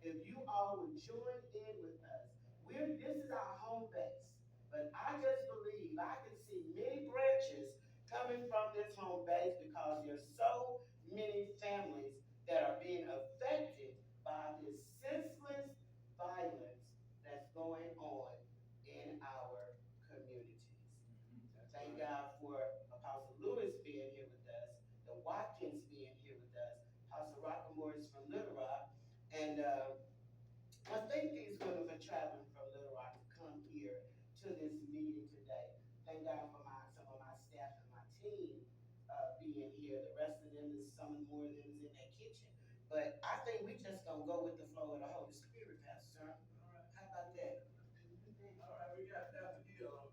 if you all would join in with us. This is our home base. But I just believe I can see many branches coming from this home base because there's so many families that are being affected by this senseless violence that's going on in our communities. So thank God for Apostle Lewis being here with us, the Watkins being here with us, Apostle Rockamore is from Little Rock, and I think these women are traveling from Little Rock to come here to this meeting today. Thank God for some of my staff and my team being here. The rest of them is some more of them is in their kitchen. But I think we just gonna go with the flow of the Holy Spirit, Pastor John. All right. How about that? All right, we got Pastor Hill.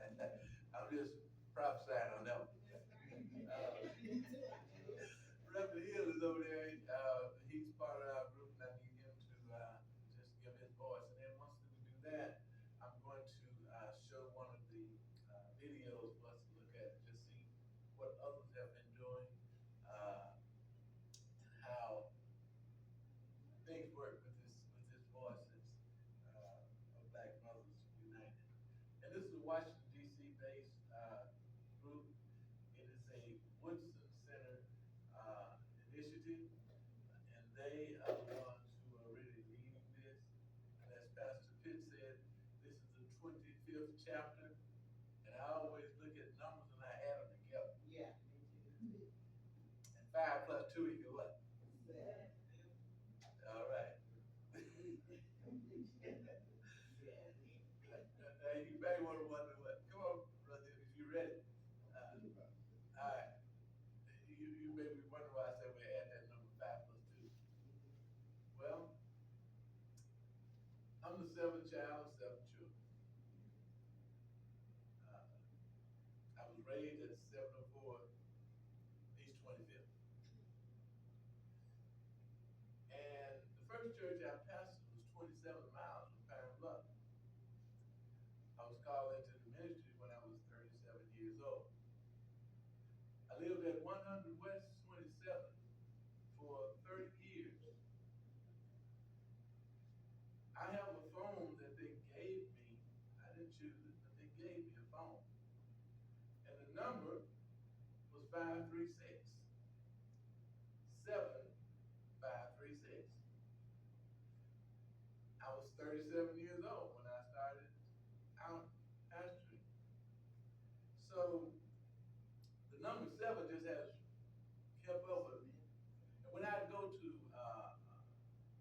I'm just prophesying on that one. Reverend Hill is over there. He's part of our group, and I need him to just give his voice. And then once we do that, I'm going to show one of the videos for us to look at and just see what others have been doing and how things work with this voices of Black Mothers United. And this is a Washington, D.C. based group. It is a Woodson Center initiative, and they are the ones who are really leading this. And as Pastor Pitt said, this is the 25th chapter, and I always look at numbers and I add them together. Yeah. And 5 plus 2 equals what? All right. You may want to wonder what. Come on, brother, if you're ready. All right. You may be wondering why I said we add that number 5 plus 2. Well, I'm the 7th child of 7 children. I was raised at 704 East 25th. And the first church I pastored was 27 miles from Pine Bluff. I was called into the ministry when I was 37 years old. I lived at 100 West 27th for 30 years. I have a phone that they gave me. I didn't choose it, but they gave me a phone. And the number was 536 7536. I was 37 years old when I started out pastoring. So the number 7 just has kept up with me. And when I go to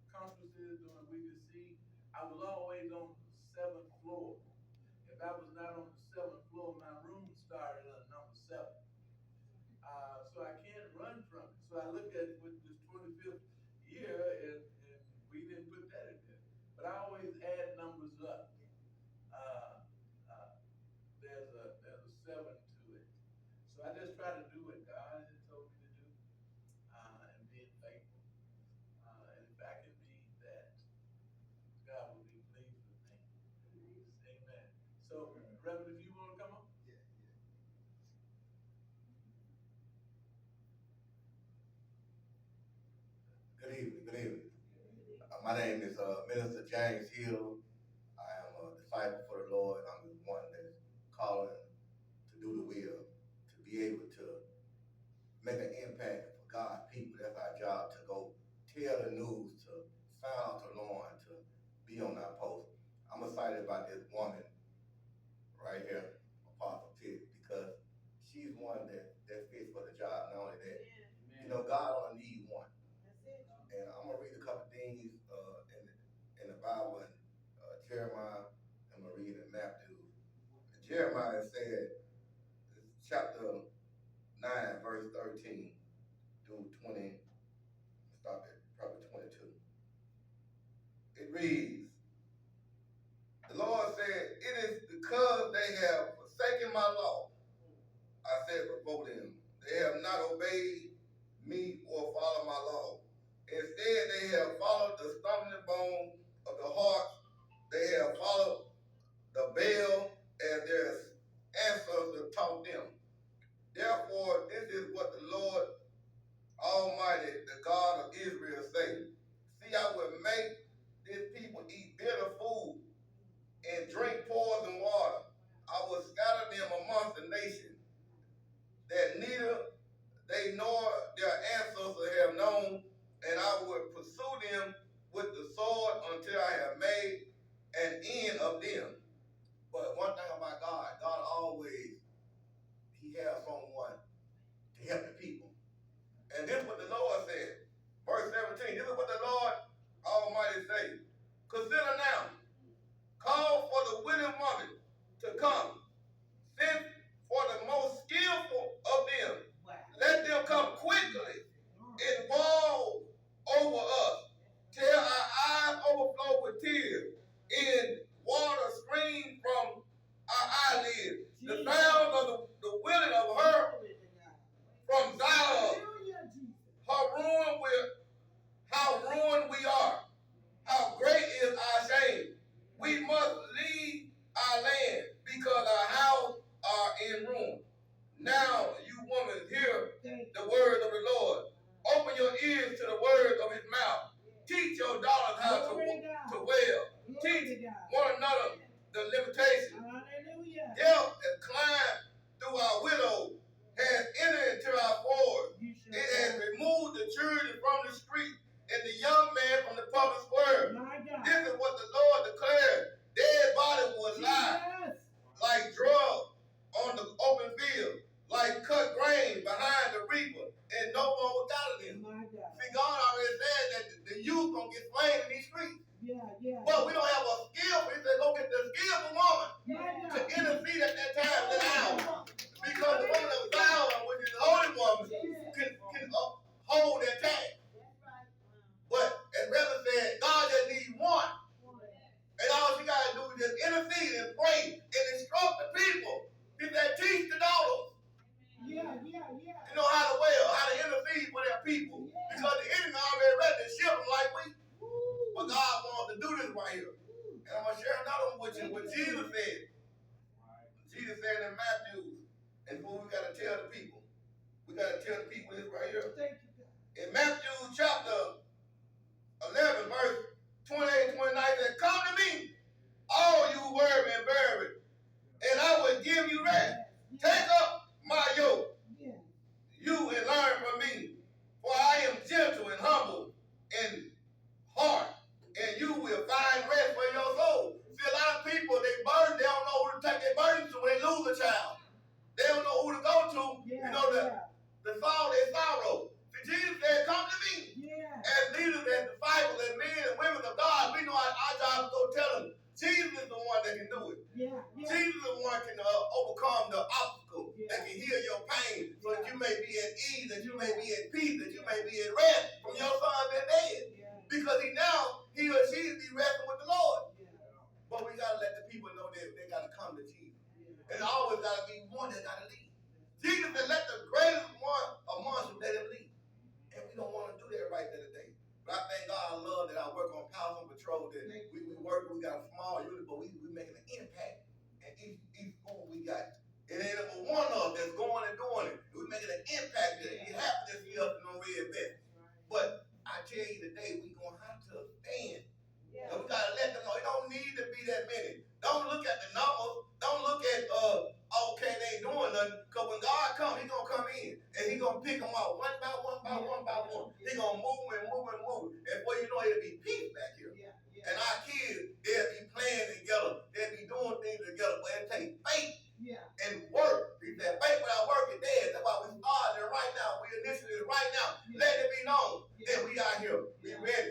conferences during WeDC, I was always on the 7th floor. If I was not on the 7th floor, my room started on number 7. So I can't run from it. So I look at with this 25th year, and we didn't put that in there. But I always add numbers up. Uh, uh, there's a 7 to it. So I just try to do what God has told me to do, and being faithful. And if I can be that, God will be pleased with me. Amen. So, Reverend, if you want to come on. Good evening. Good evening. My name is Minister James Hill. I am a disciple for the Lord. I'm the one that's calling to do the will, to be able to make an impact for God's people. That's our job, to go tell the news, to sound the alarm, to be on our post. I'm excited about this woman right here, Apostle Pitt, because she's one that fits for the job. Not only that, you know, God only needs one. And I'm gonna read a couple things in the Bible, and Jeremiah. I'm gonna read in Matthew. Jeremiah said, chapter 9, verse 13 through 20. Stop at probably 22. It reads, "The Lord said, it is because they have forsaken my law. I said before them, they have not obeyed me or followed my law. Instead, they have followed the stumbling bone of the heart. They have followed the Baal as their ancestors taught them. Therefore, this is what the Lord Almighty, the God of Israel, say. See, I will make until I have made an end of them. But one thing about God, God always, he has someone to help the people. And this is what the Lord said. Verse 17, this is what the Lord Almighty says. Consider now, call for the willing woman to come. Send for the most skillful of them. Wow. Let them come quickly and fall over us, till our eyes overflow with tears, and water stream from our eyelids. The sound of the willing of her from Zion. How ruined we are. How great is our shame. We must leave our land because our houses are in ruin. Now, you woman, hear the word of the Lord. Open your ears to the words of his mouth. Teach your daughters how to wail. Teach one another the limitation. Death has climbed through our widows, has entered into our fords. It has removed the children from the street and the young man from the public square. This is what the Lord declared. Dead bodies will lie like drugs on the open field, like cut grain behind the reaper, and no one will gather them. See, God already said that the youth gonna get slain in these streets. But we don't have a skillful. He said, go get the skillful woman to intercede at that time, that hour. Because the woman of Zion, which is the holy woman, can hold that tag. But as Reverend said, God just needs one. And all she got to do is just intercede and pray and instruct the people. He said, teach the daughters. You know how to wail, how to intercede for their people. Because the enemy already ready to shift them like we. But God wants to do this right here. And I'm going to share another one with you, what Jesus said. Jesus said in Matthew, and what we got to tell the people. We got to tell the people this right here. In Matthew chapter 11, verse 28 and 29, it said, come to me, all you weary and burdened, and I will give you rest. Take up my yoke, you, and learn from me, for I am gentle and humble in heart, and you will find rest for your soul. See, a lot of people, they burden, they don't know who to take their burden to when they lose a child. They don't know who to go to. The sorrow. See, Jesus said, come to me. As leaders, as disciples, as men and women of God, we know our job is to go tell them, Jesus is the one that can do it. Jesus is the one that can overcome the obstacle, that can heal your pain, so that you may be at ease, that you may be at peace, that you may be at rest from your son that dead. Because he or she is be resting with the Lord. But we got to let the people know that they got to come to Jesus. And always got to be one that got to lead. Jesus said, let the greatest one amongst you let him lead. And we don't want to do that right there today. But I thank God, I love that I work on Power and Patrol, that we work, we got a small unit, but we making an impact. And each school we got. It ain't but one of us that's going and doing it. We're making an impact that it happens to see us in no red vest. But I tell you today, we're going to have to stand. And we got to let them know it don't need to be that many. Don't look at the numbers. Don't look at, okay, they ain't doing nothing. Because when God comes, he's going to come in. And he's going to pick them out one by one by one by one. He's going to move and move and move. And before you know it, it'll be peace back here. And our kids, they'll be playing together. They'll be doing things together. But it takes faith and work. He said, faith without work is dead. That's why we started right now. We initiated right now. Let it be known that we out here. We ready.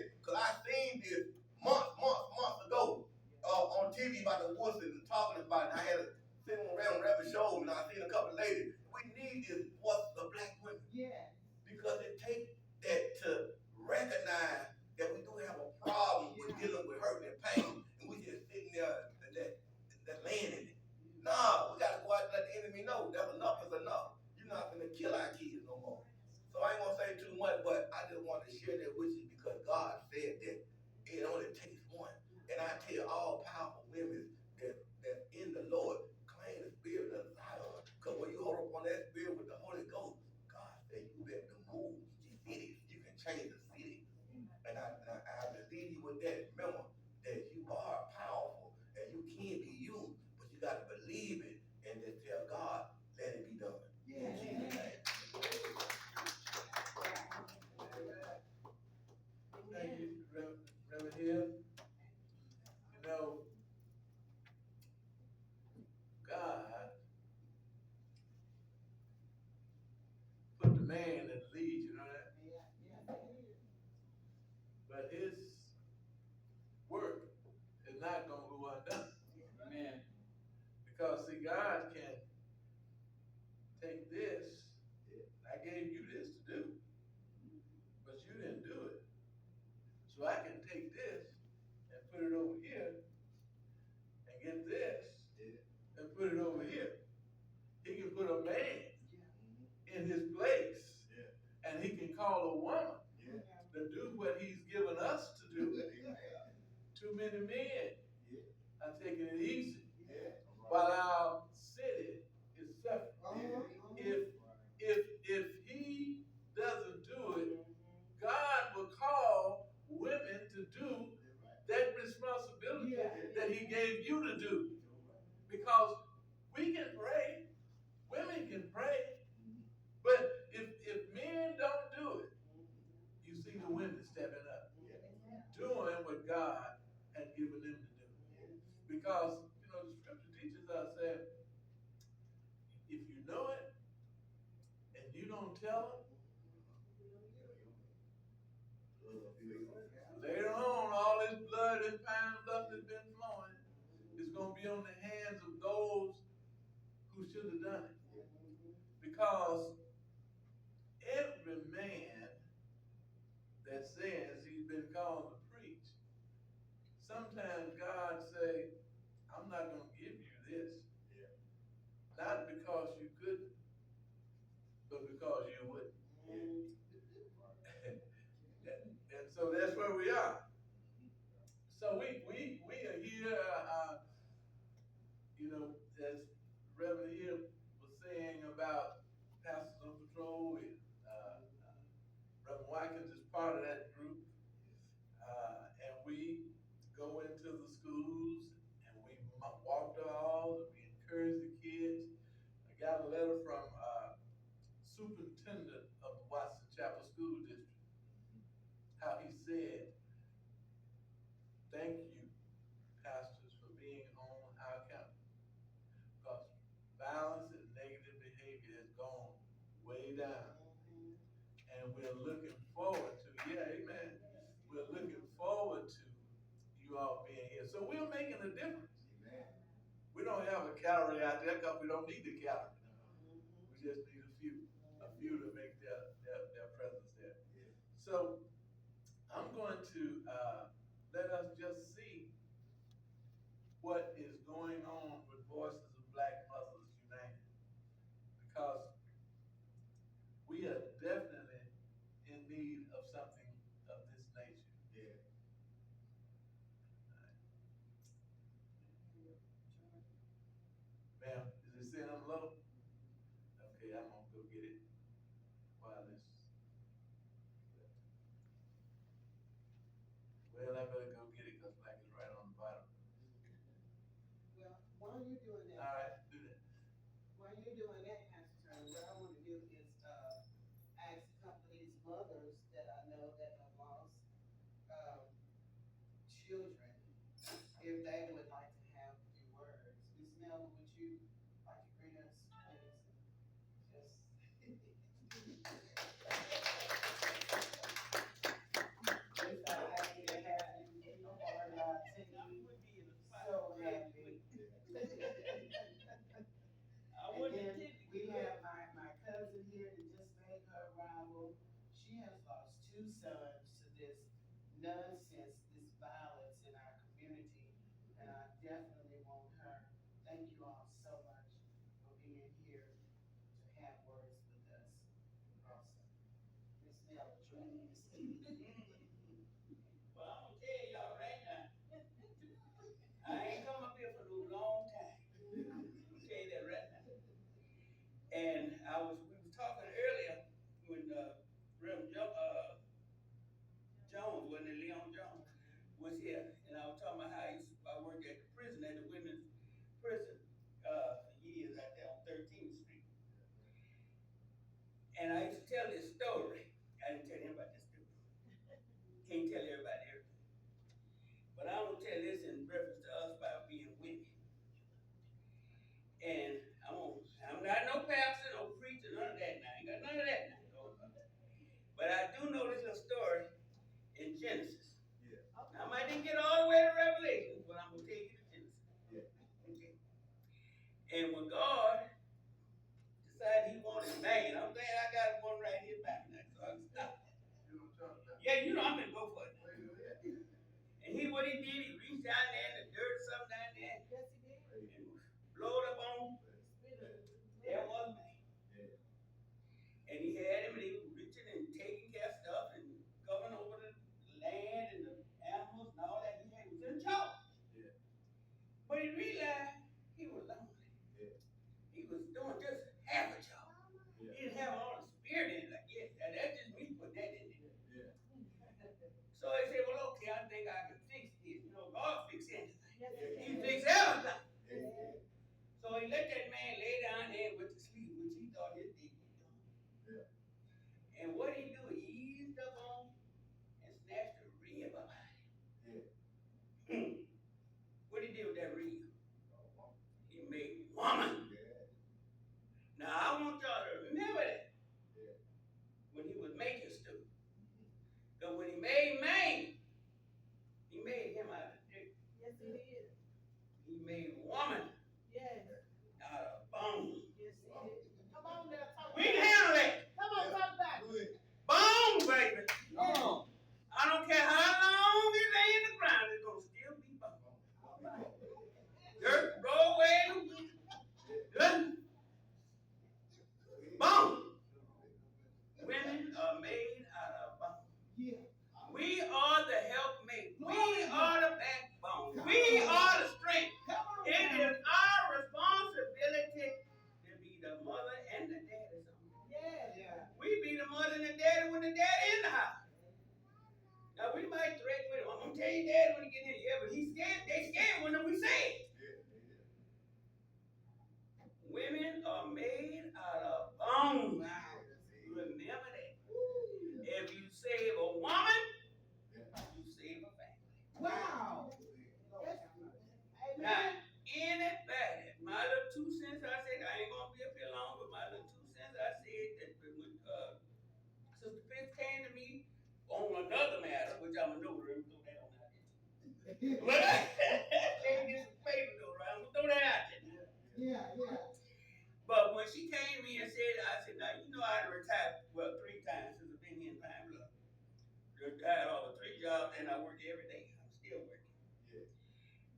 this and put it over here and get this and put it over here. He can put a man in his place, and he can call a woman to do what he's given us to do. Too many men are taking it easy while our city is suffering. If he doesn't do it, God will call women to do that responsibility that he gave you to do. Because we can pray, women can pray, but if men don't do it, you see the women stepping up, doing what God had given them to do. Because, the scripture teaches us that if you know it and you don't tell them, later on, all this blood and fine stuff that's been flowing is going to be on the hands of those who should have done it. Because every man that says he's been called to preach, sometimes God say, I'm not going to give you this. Not because you couldn't, but because you wouldn't. And so that's where we are. So we are here, as Reverend here was saying about Pastors on Patrol, and Reverend Watkins is part of that group. And we go into the schools and we walk the halls and we encourage the kids. I got a letter from superintendent of the Watson Chapel School District, how he said, thank you, pastors, for being on our campus. Because violence and negative behavior has gone way down. And we're looking forward to, amen. We're looking forward to you all being here. So we're making a difference. We don't have a calorie out there because we don't need the calorie. We just need a few to make their presence there. So I'm going to let us just see what is going on with Voices of Black Mothers United. Because we are definitely in need of something of this nature. Ma'am, is it saying I'm low? Okay, I'm gonna go get it while this. Well, I better go get it because Black is right on the bottom. Well, while you're doing that. All right, do that. While you're doing that, Pastor Turner, what I want to do is ask a couple of these mothers that I know that have lost children, if they would like to have a few words. Ms. Mel, would you like to greet us, please? Just so happy to have you in the Lord, God, so happy. And then we have my cousin here that just made her arrival. She has lost 2 sons to this nonsense, this violence in our community. And I definitely want her. Thank you all so much for being here to have words with us. Awesome. Ms. Mel, please. Well, I'm gonna tell y'all right now, I ain't come up here for no long time. I'm gonna tell you that right now. And we was talking earlier when Reverend Jones, wasn't it, Leon Jones, was here, and I was talking about how I worked at the prison, at the women's prison, for years out there on 13th Street. And I used to tell this story. I didn't tell anybody this story. Can't tell everybody everything. But I'm gonna tell this in reference to us about being women. And I'm not no pastor, no preacher, none of that now. I ain't got none of that now. But I do know this little story in Genesis. Yeah. I might didn't get all the way to Revelation, but I'm gonna take you to Genesis. Yeah. Okay. And when God decided he wanted man, I'm saying I got one of what he did? He reached down there in the dirt or something down there Yes, he did. and blowed up on. There was man. And he had him and he was reaching and taking care of stuff and going over the land and the animals and all that. He was in charge. But he realized he was lonely. He was doing just half a job. He didn't have all the spirit in it, I guess. And that's just me putting that in there. So he said, well, okay, I think I can fix this. You know, God fix anything. He fix everything. So he let that man lay down there and went to sleep, which he thought his day was done. And what he do, he eased up on and snatched a rib up out of him. What he did with that rib? He made woman. Now I want y'all to remember that when he was making stuff. Because when he made man, he made him out of dirt. Yes, he did. He made woman Yes. out of bone. Yes, he did. Come on now, talk We can about it. handle that. Come on, talk about it. Bone, baby. Come on. I don't care how long it lay in the ground, it's gonna still be bone. All right. Dirt, go away in the wind. Good. Bone. Women are made out of bone. Yeah. We are the helpmate. We are the backbone. We are the strength. Come on. It now. is our responsibility to be the mother and the daddy. Yeah. We be the mother and the daddy when the daddy in the house. Now we might threaten with him. I'm gonna tell you daddy when he get in. Yeah, but he's scared. They scared when we say it. Women are made out of bone. Remember that. If you save a woman, you save a family. Wow. Now, Amen. anybody, my little 2 cents I said, I ain't gonna be up here long, but my little 2 cents I said that when Sister Fitz came to me on another matter, which I'm a notary, throw that on out there. But they get some favor though, right? I'm gonna throw that out there. Yeah. But when she came to me and said, I said, now you know I had retired, well, 3 times since I've been here in Pine Bluff. Retired over 3 jobs and I work every day. I'm still working.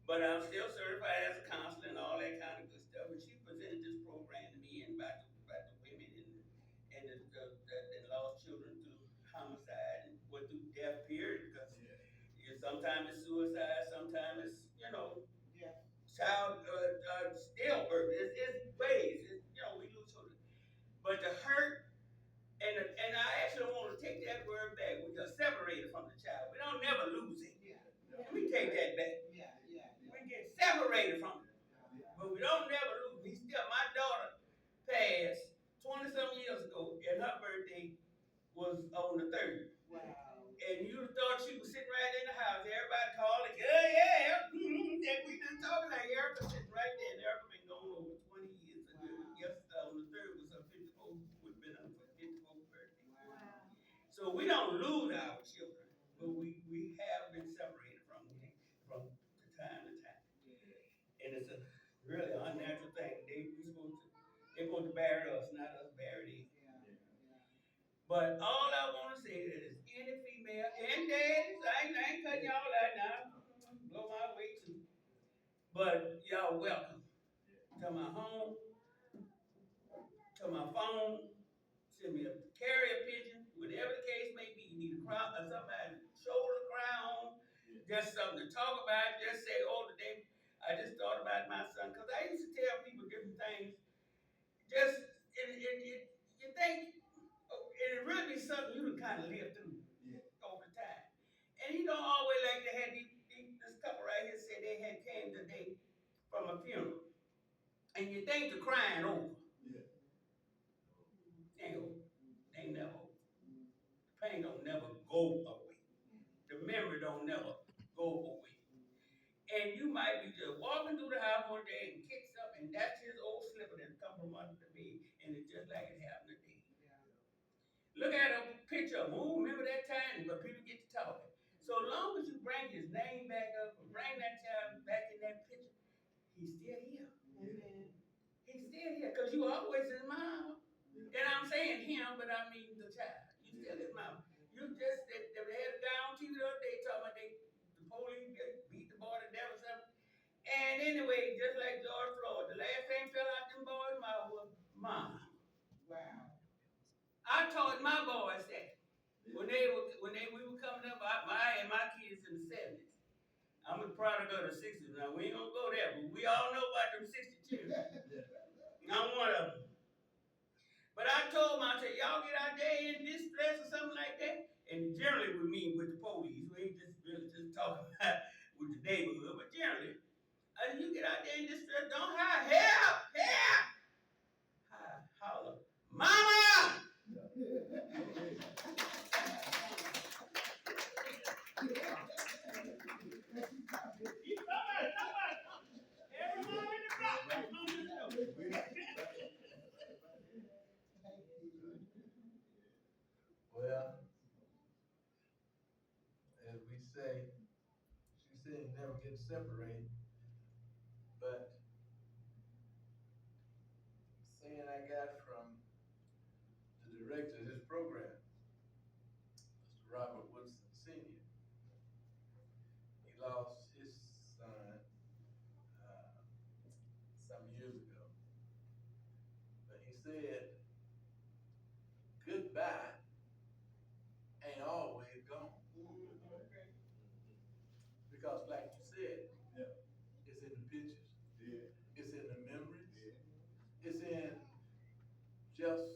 But I'm still certified as a counselor and all that kind of good stuff. And she presented this program to me and about the women and the lost children through homicide and what through death period because sometimes it's suicide, sometimes it's, child stillbirth. It's ways. We lose children. But the hurt and I actually want to take that word back. We are separated from the child. We don't never lose it. Let me take that back. We get separated from it. But we don't never lose. My daughter passed 20-some years ago, and her birthday was on the 3rd. Wow. And you thought she was sitting right in the house. Everybody called it, yeah. And we just talking like Erica sitting right there. And Erica been gone over 20 years. And yesterday on the 3rd was her 54th, would have been her 54th birthday. Wow. So we don't lose our children, but we have been separated from time to time. And it's a really unnatural thing. They're supposed to bury us, not us bury them. But all I want to say is any female and daddies, I ain't cutting y'all out now. Blow my way too. But y'all welcome to my home, to my phone. Send me a carrier pigeon, whatever the case may be. You need a crown or somebody shoulder crown, just something to talk about. Just say, oh, today I just thought about my son. Because I used to tell people different things. You think, it really be something you can kind of live through over time. And you don't always like to have this couple right here said they had came today from a funeral. And you think the crying over. Ain't over. Ain't never over. The pain don't never go away. The memory don't never go away. And you might be just walking through the house one day and kicks up, and that's his old slipper that's come from under the bed, and it's just like it happened today. Look at a picture of him. Ooh, remember that time? But people get to talking. So long as you bring his name back up and bring that child back in that picture, he's still here. Amen. He's still here because you always his mama. And I'm saying him, but I mean the child. You still his mama. You just, they had a guy on TV the other day talking about the police And anyway, just like George Floyd, the last thing fell out them boys' mouth was mom. Wow. I taught my boys that when we were coming up. My kids in the 70s. I'm a product of the 60s. Now we ain't gonna go there, but we all know about them 62. I'm one of them. But I told them, I said, y'all get out there in distress or something like that. And generally we mean with the police. We ain't just really just talking about with the neighborhood, but generally. And you get out there in distress, don't holler, help, help. Holler, mama! Every mom in the block comes on this door. Well, as we say, she said never get separated, but saying I got from the director of this program, Mr. Robert Woodson Sr. He lost his son some years ago. But he said, goodbye ain't always gone. Because like you said, it's in the pictures, it's in the memories, it's in just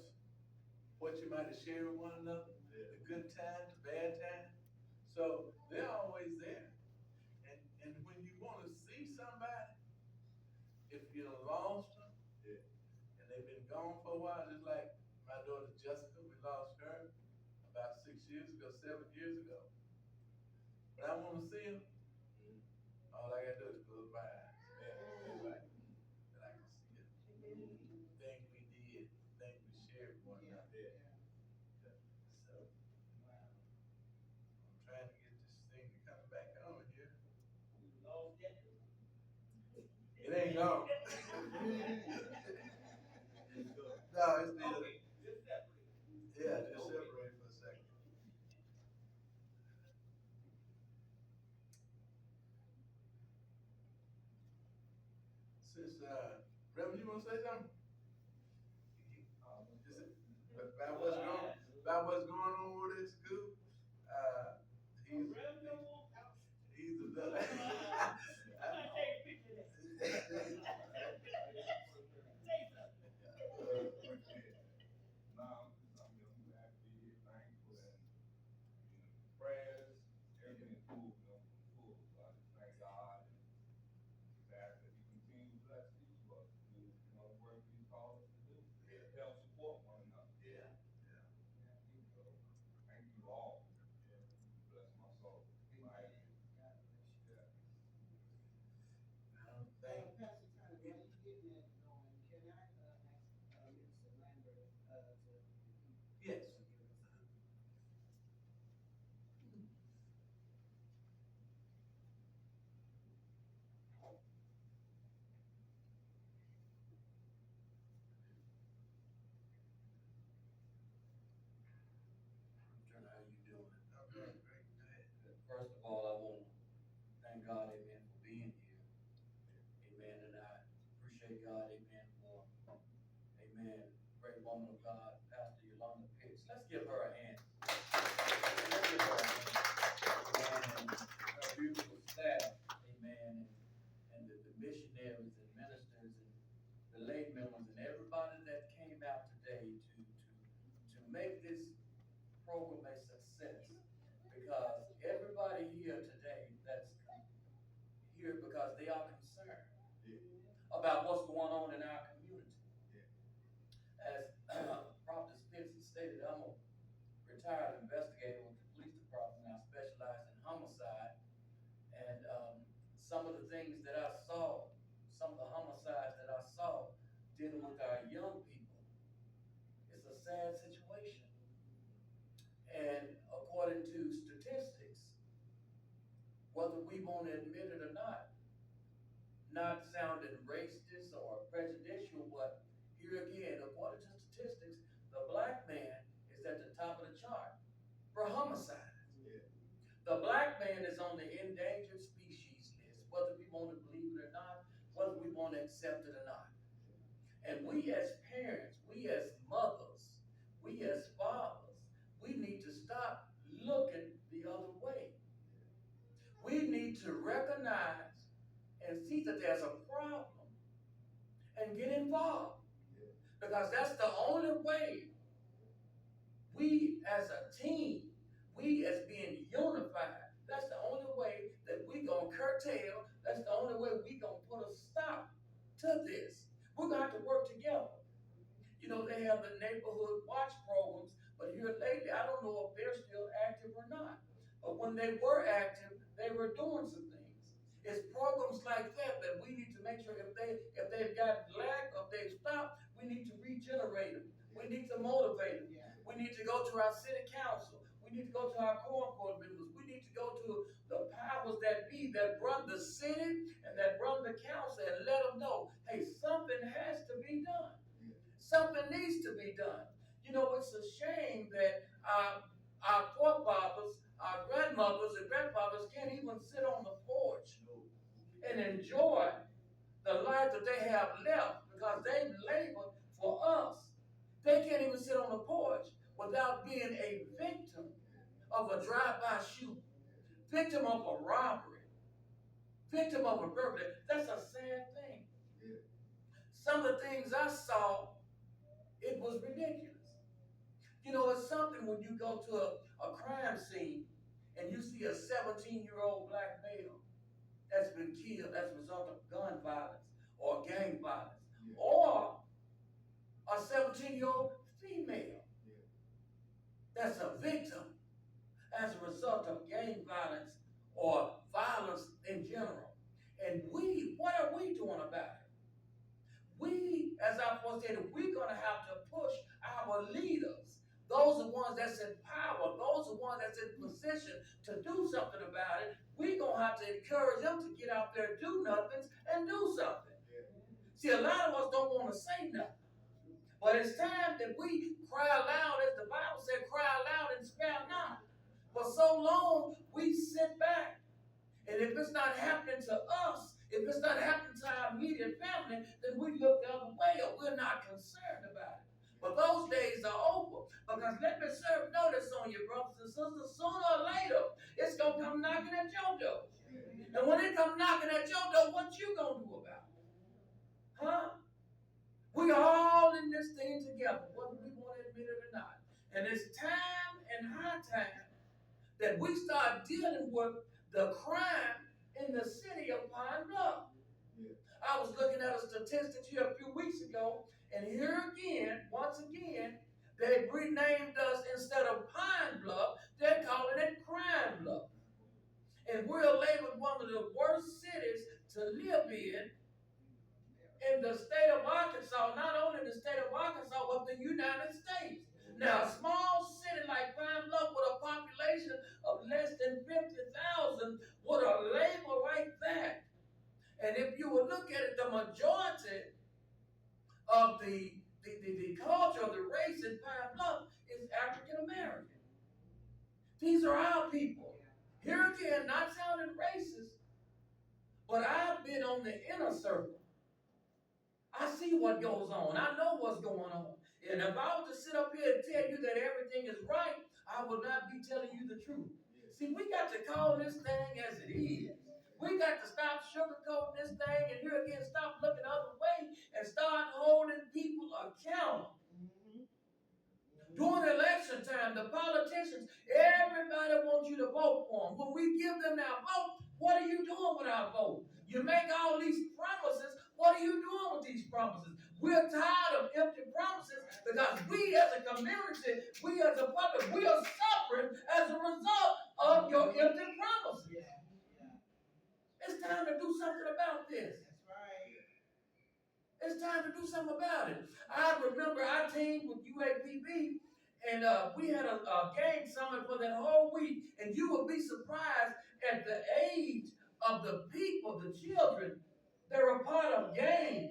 what you might have shared with one another, the good times, the bad times. So they're always there. And when you want to see somebody, if you lost them, and they've been gone for a while, just like my daughter Jessica, we lost her about 6 years ago, 7 years ago. When I want to see them, all I gotta do is close my eyes. And I can see it. Things we did, things we shared with one another. So, I'm trying to get this thing to come back on here. It ain't gone. No, it's still. Okay, just separate. Yeah, just separate for a second. Since, Reverend, you wanna say something? About what's going on with this school? He's a Pastor Turner, while you getting that going, can I, ask, Minister Lambert, to repeat? Yes. Turner, how you doing? I'm doing great. Go ahead. First of all, I want to thank God, amen, for being here. Amen, and I appreciate God, amen, for, amen, great woman of God, Pastor Yolanda Pitts. Let's give her a hand. Let's give her a hand. And her beautiful staff, amen, and the missionaries and ministers and the lay members and everybody that came out today to make this program a success, because everybody here today that's here because they are concerned about what's going on in our community. As Prophet Spencer stated, I'm a retired investigator with the police department. I specialize in homicide, and some of the things that I saw, some of the homicides that I saw dealing with our young people, it's a sad situation. And according to statistics, whether we want to admit it or not sounding racist or prejudicial, but here again, according to statistics, the black man is at the top of the chart for homicides. The black man is on the endangered species list, whether we want to believe it or not. accept it or not. And we as parents, we as mothers, we as fathers, we need to stop looking the other way. We need to recognize and see that there's a problem and get involved. Because that's the only way we as a team, we as being unified, that's the only way that we gonna curtail, that's the only way we gonna put a stop to this. We're gonna have to work together. You know, they have the neighborhood watch programs, but here lately, I don't know if they're still active or not. But when they were active, they were doing some things. It's programs like that that we need to make sure if they've got lack or if they've stopped, we need to regenerate them. We need to motivate them. We need to go to our city council. We need to go to our court members. We need to go to the powers that be that run the city and that run the council and let them know, hey, something has to be done. Something needs to be done. You know, it's a shame that our forefathers, our grandmothers and grandfathers can't even sit on the porch and enjoy the life that they have left because they've labored for us. They can't even sit on the porch without being a victim of a drive-by shooting, victim of a robbery, victim of a burglary. That's a sad thing. Some of the things I saw, it was ridiculous. You know, it's something when you go to a crime scene and you see a 17-year-old black male that's been killed as a result of gun violence or gang violence, or a 17-year-old female that's a victim as a result of gang violence or violence in general. And what are we doing about it? We, as I first said, we're going to have to push our leaders. Those are the ones that's in power. Those are the ones that's in position to do something about it. We're going to have to encourage them to get out there, do nothing, and do something. See, a lot of us don't want to say nothing. But it's time that we cry aloud, as the Bible said, cry aloud and spare not. For so long, we sit back. And if it's not happening to us, if it's not happening to our immediate family, then we look the other way or we're not concerned about it. But those days are over. Because let me serve notice on you, brothers and sisters, sooner or later, it's going to come knocking at your door. And when it comes knocking at your door, what you going to do about it? Huh? We are all in this thing together, whether we want to admit it or not. And it's time and high time that we start dealing with the crime in the city of Pine Bluff. I was looking at a statistic here a few weeks ago, and here again, once again, they renamed us instead of Pine Bluff, they're calling it Crime Bluff. And we're labeled one of the worst cities to live in the state of Arkansas, not only in the state of Arkansas, but the United States. Now, a small city like Pine Bluff with a population of less than 50,000 with a label like that. And if you would look at it, the majority of the culture of the race in Pine Bluff is African American. These are our people. Here again, not sounding racist, but I've been on the inner circle. I see what goes on. I know what's going on. And if I was to sit up here and tell you that everything is right, I would not be telling you the truth. See, we got to call this thing as it is. We got to stop sugarcoating this thing and here again stop looking the other way and start holding people accountable. During election time, the politicians, everybody wants you to vote for them. When we give them our vote, what are you doing with our vote? You make all these promises. What are you doing with these promises? We're tired of empty promises because we as a community, we as a public, we are suffering as a result of your empty promises. It's time to do something about this. It's time to do something about it. I remember I teamed with UAPB and we had a game summit for that whole week, and you will be surprised at the age of the people, the children, that are part of gangs.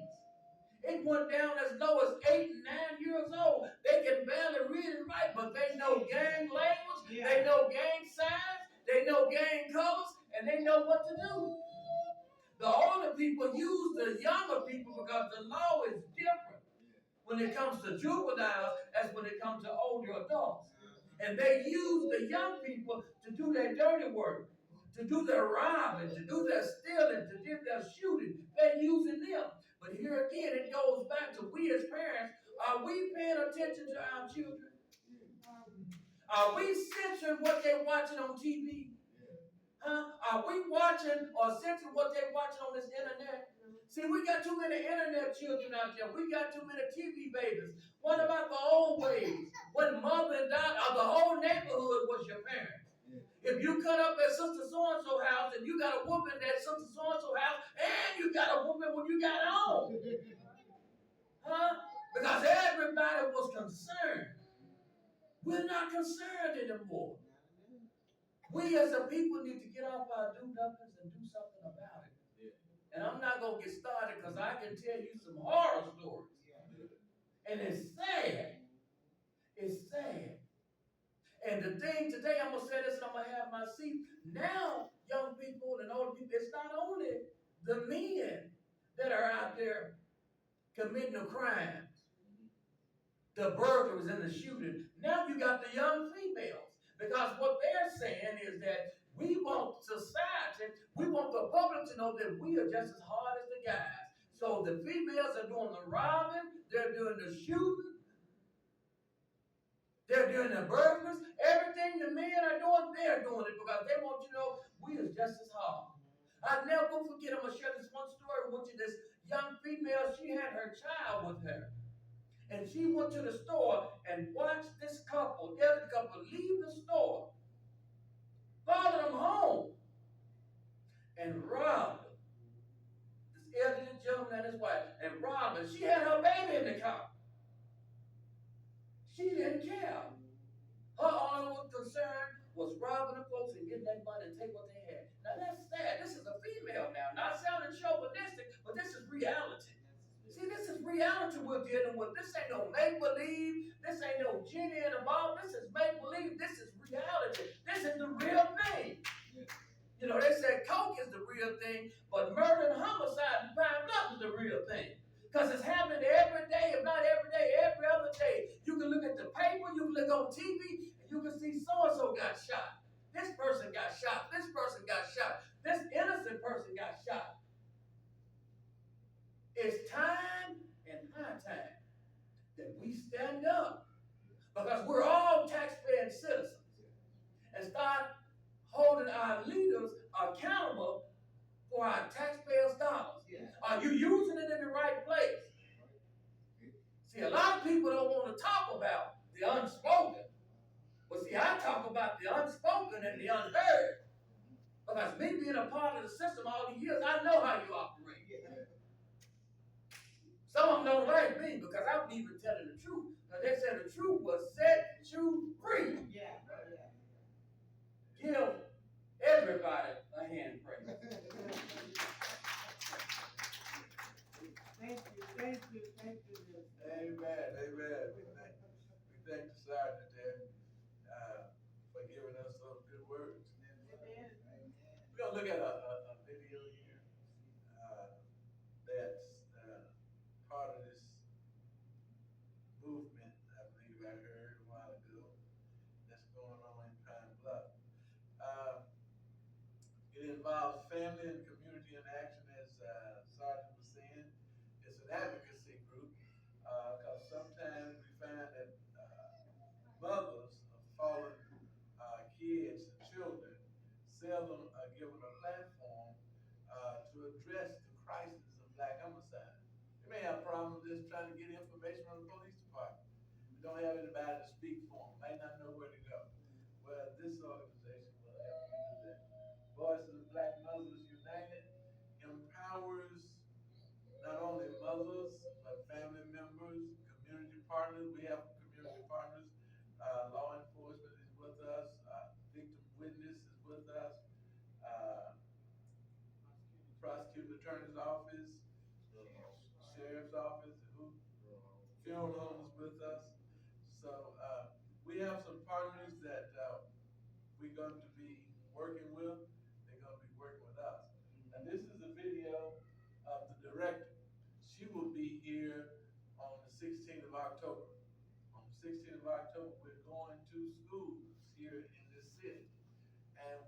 It went down as low as 8 and 9 years old. They can barely read and write, but they know gang language, they know gang signs, they know gang colors, and they know what to do. The older older people use the younger people because the law is different when it comes to juveniles as when it comes to older adults. And they use the young people to do their dirty work, to do their robbing, to do their stealing, to do their shooting. They're using them. But here again, it goes back to we as parents. Are we paying attention to our children? Are we censoring what they're watching on TV? Huh? Are we watching or censoring what they're watching on this internet? See, we got too many internet children out there. We got too many TV babies. What about the old ways? When mother and dad, or the whole neighborhood was your parents. If you cut up at Sister So-and-so house and you got a woman at Sister So-and-so house and you got a woman when you got home. Huh? Because everybody was concerned. We're not concerned anymore. We as a people need to get off our do-nothings and do something about it. And I'm not going to get started because I can tell you some horror stories. And it's sad. It's sad. And the thing today, I'm going to say this and I'm going to have my seat. Now, young people and older people, it's not only the men that are out there committing the crimes, the burglars and the shooting. Now you got the young females. Because what they're saying is that we want society, we want the public to know that we are just as hard as the guys. So the females are doing the robbing, they're doing the shooting, they're doing the burglars. Everything the men are doing, they're doing it because they want you to know we are just as hard. I never will forget, I'm going to share this one story with you. This young female, she had her child with her. And she went to the store and watched this couple, the other couple, leave the store, follow them home, and robbed them. This elderly gentleman and his wife, and robbed her. She had her baby in the car. She didn't care. Her only concern was robbing the folks and getting that money and take what they had. Now that's sad. This is a female now. Not sounding chauvinistic, but this is reality. See, this is reality we're dealing with. This ain't no make-believe. This ain't no Jenny and the Bob. This is make-believe. This is reality. This is the real thing. You know, they said coke is the real thing, but murder and homicide and crime love is the real thing. Because it's happening every day, if not every day, every other day. You can look at the paper, you can look on TV, and you can see so-and-so got shot. This person got shot. This person got shot. This innocent person got shot. It's time and high time that we stand up because we're all taxpaying citizens and start holding our leaders accountable for our taxpayers' dollars. Are you using it in the right place? See, a lot of people don't want to talk about the unspoken. But see, I talk about the unspoken and the unheard. Because me being a part of the system all these years, I know how you operate. Some of them don't like me because I'm even telling the truth. Because they said the truth will set you free. Give everybody a hand praise. Thank you. Amen. We thank the sergeant there for giving us those good words. We're going to look at a video here that's part of this movement, I believe I heard a while ago, that's going on in Pine Bluff. It involves family and community in action, as Sergeant was saying. It's an advocacy group because sometimes we find that mothers of fallen kids and children seldom are given a platform to address the crisis of black homicide. They may have problems just trying to get information from the police department. We don't have anybody to speak for them, might not know where to go. Well, this organization will help you do that. Voices of Black Mothers United empowers not only mothers, but family members, community partners. We have community partners. Law enforcement is with us. Victim witness is with us. Prosecuting attorney's office, sheriff's office, funeral home is with us. So we have some partners that we're going to be working with. They're going to be working with us. And this is a video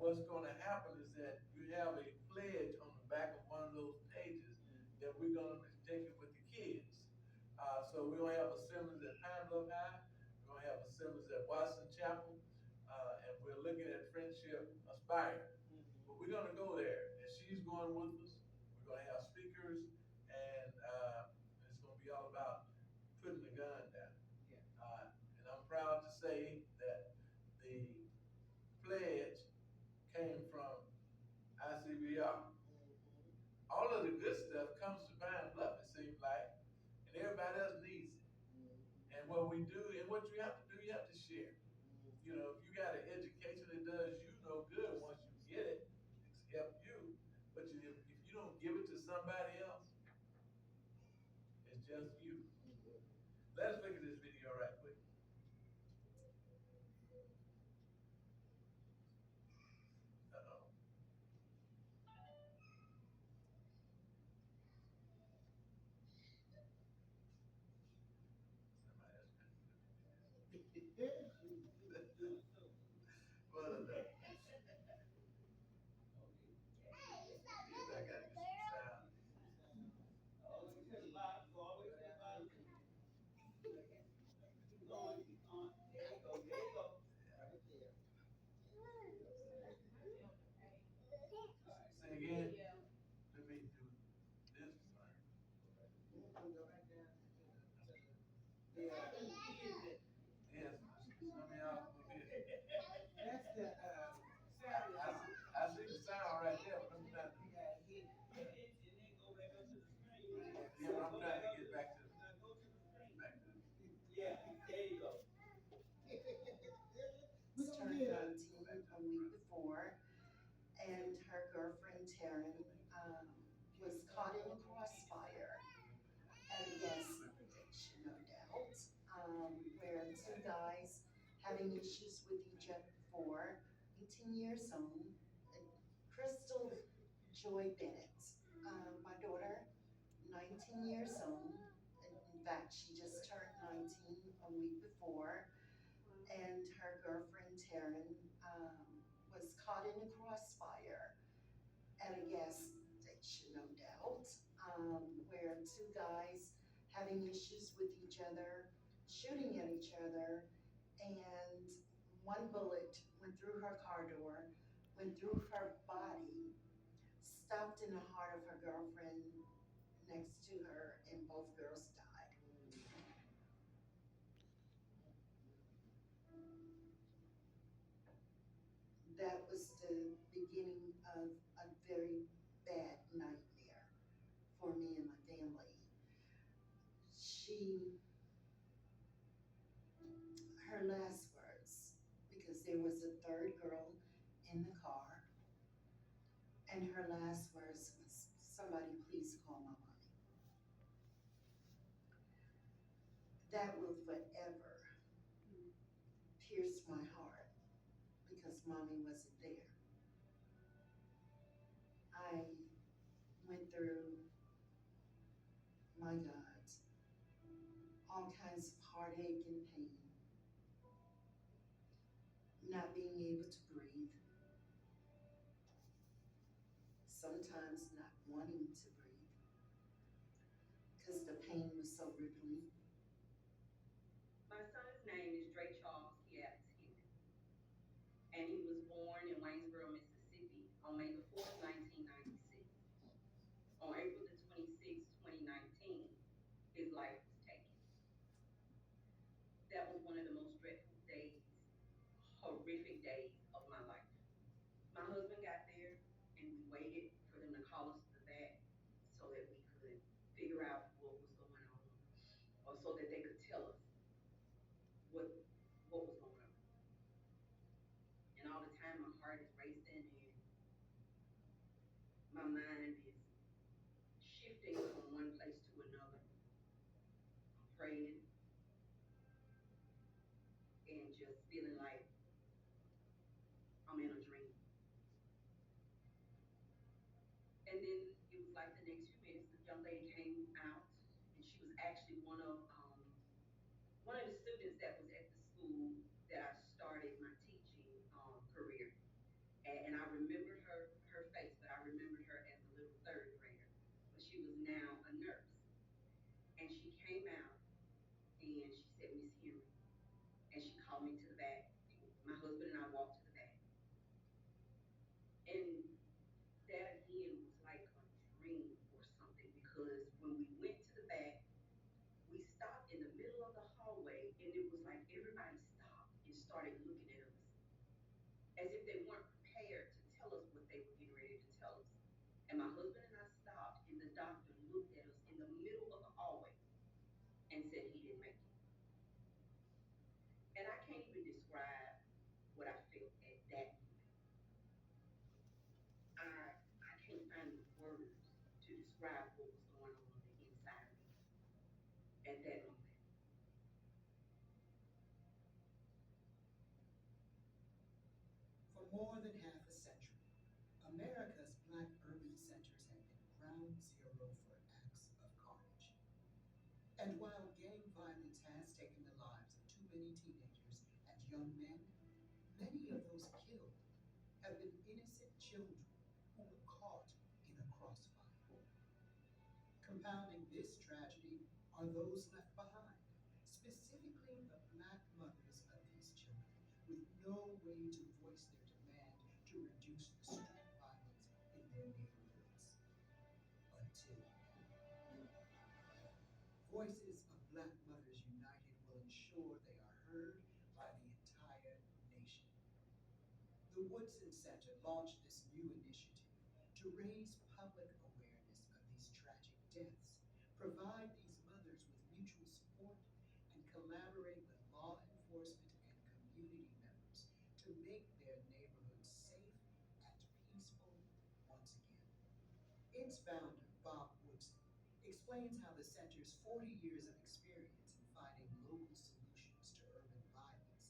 what's gonna happen is that you have a pledge on the back of one of those pages that we're gonna be taking with the kids. So we're gonna have assemblies at Pine Bluff High, we're gonna have assemblies at Watson Chapel, and we're looking at Friendship Aspire. But we're gonna go there, and she's going with us. We're gonna have speakers, and it's gonna be all about putting the gun down. And I'm proud to say that the pledge came from ICBR. All of the good stuff comes to Pine Bluff, it seems like, and everybody else needs it. And what we do, and what you have to do, you have to share. You know, if you got an education that does you no good once you get it, it's helped you. But if you don't give it to somebody else, it's just you. Let's look at this video right quick. Uh-oh. Somebody else can do it. Well, I gotta get some sound. All the way to the bottom, go all the way to the bottom. Keep going, keep going. There you go, there you go. Right there. Say again. Let me do this one. Yeah. Yes, some of y'all will be. That's the, I see the sound right there, but I'm trying to, yeah, hit. And then go back up to the screen. yeah, but I'm trying to get back to, Now go to the screen. back to. Yeah, there you go. Was turned 19 a week before, and her girlfriend Taryn was caught in a crossfire at a gas station, no doubt, where two guys having issues with each other for 18 years old. Crystal Joy Bennett, my daughter, 19 years old. In fact, she just turned 19 a week before. And her girlfriend Taryn was caught in a crossfire at a gas station, no doubt, where two guys having issues with each other, shooting at each other, and one bullet went through her car door, went through her body, stopped in the heart of her girlfriend next to her, and both girls died. That was the beginning of a very bad nightmare for me and my family. Her last words, because there was a third girl in the car, and her last words was, "Somebody please call my mommy." That will forever pierce my heart because mommy wasn't there. I went through, my God, all kinds of heartache and pain. Not being able to breathe. Sometimes not wanting to breathe because the pain was so rippling. My son's name is Dre Charles Kiatis Henry, and he was born in Waynesboro, Mississippi on May the 4th, 1996. On April the 26th, 2019, his life was taken. That was one of the most dreadful days, horrific days of my life. My husband got there, and we waited for them to call us to the back so that we could figure out what was going on, or so that they could tell us what was going on. And all the time my heart is racing and my mind is shifting from one place to another. I'm praying and just feeling like I'm in a dream. And then it was like the next few minutes, the young lady came out, and she was actually one of the students that was at the school that I started my teaching career. And I and said he didn't make it. And I can't even describe what I felt at that moment. I can't find the words to describe what was going on the inside of me at that moment. For more than half a century, America's Black urban centers have been ground zero for acts of carnage. And while gang violence has taken the lives of too many teenagers and young men, many of those killed have been innocent children who were caught in a crossfire. Compounding this tragedy are those left behind, specifically the Black mothers of these children, with no way to voice their demand to reduce the street violence in their neighborhoods. Until Voices of Black Mothers United will ensure they are heard by the entire nation. The Woodson Center launched this new initiative to raise public awareness of these tragic deaths, provide these mothers with mutual support, and collaborate with law enforcement and community members to make their neighborhoods safe and peaceful once again. Its founder, Bob Woodson, explains how the center's 40 years of experience in finding local solutions to urban violence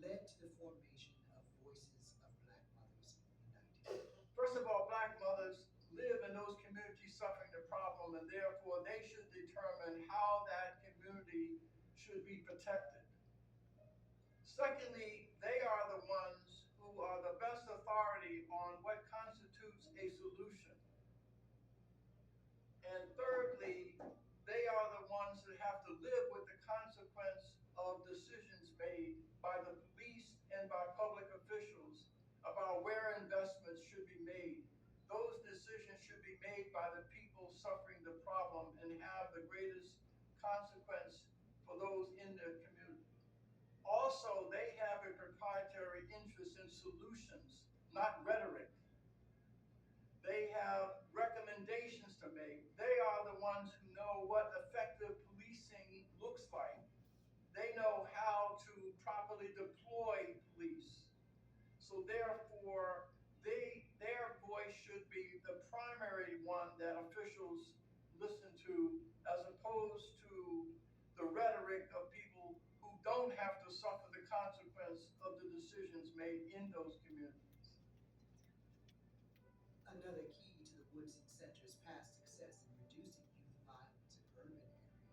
led to the formation of Voices of Black Mothers United. First of all, Black mothers live in those communities suffering the problem, and therefore they should determine how that community should be protected. Secondly, they are the ones who are the best authority on what constitutes a solution. And thirdly, they are the ones that have to live with the consequence of decisions made by the police and by public officials about where investments should be made. Those decisions should be made by the people suffering the problem and have the greatest consequence for those in their community. Also, they have a proprietary interest in solutions, not rhetoric. They have recommendations to make. They are the ones who know what effective policing looks like. They know how to properly deploy police. So therefore, their voice should be the primary one that officials listen to, as opposed to the rhetoric of people who don't have to suffer the consequence of the decisions made in those communities. Another key to the Woodson Center's past success in reducing youth violence in urban areas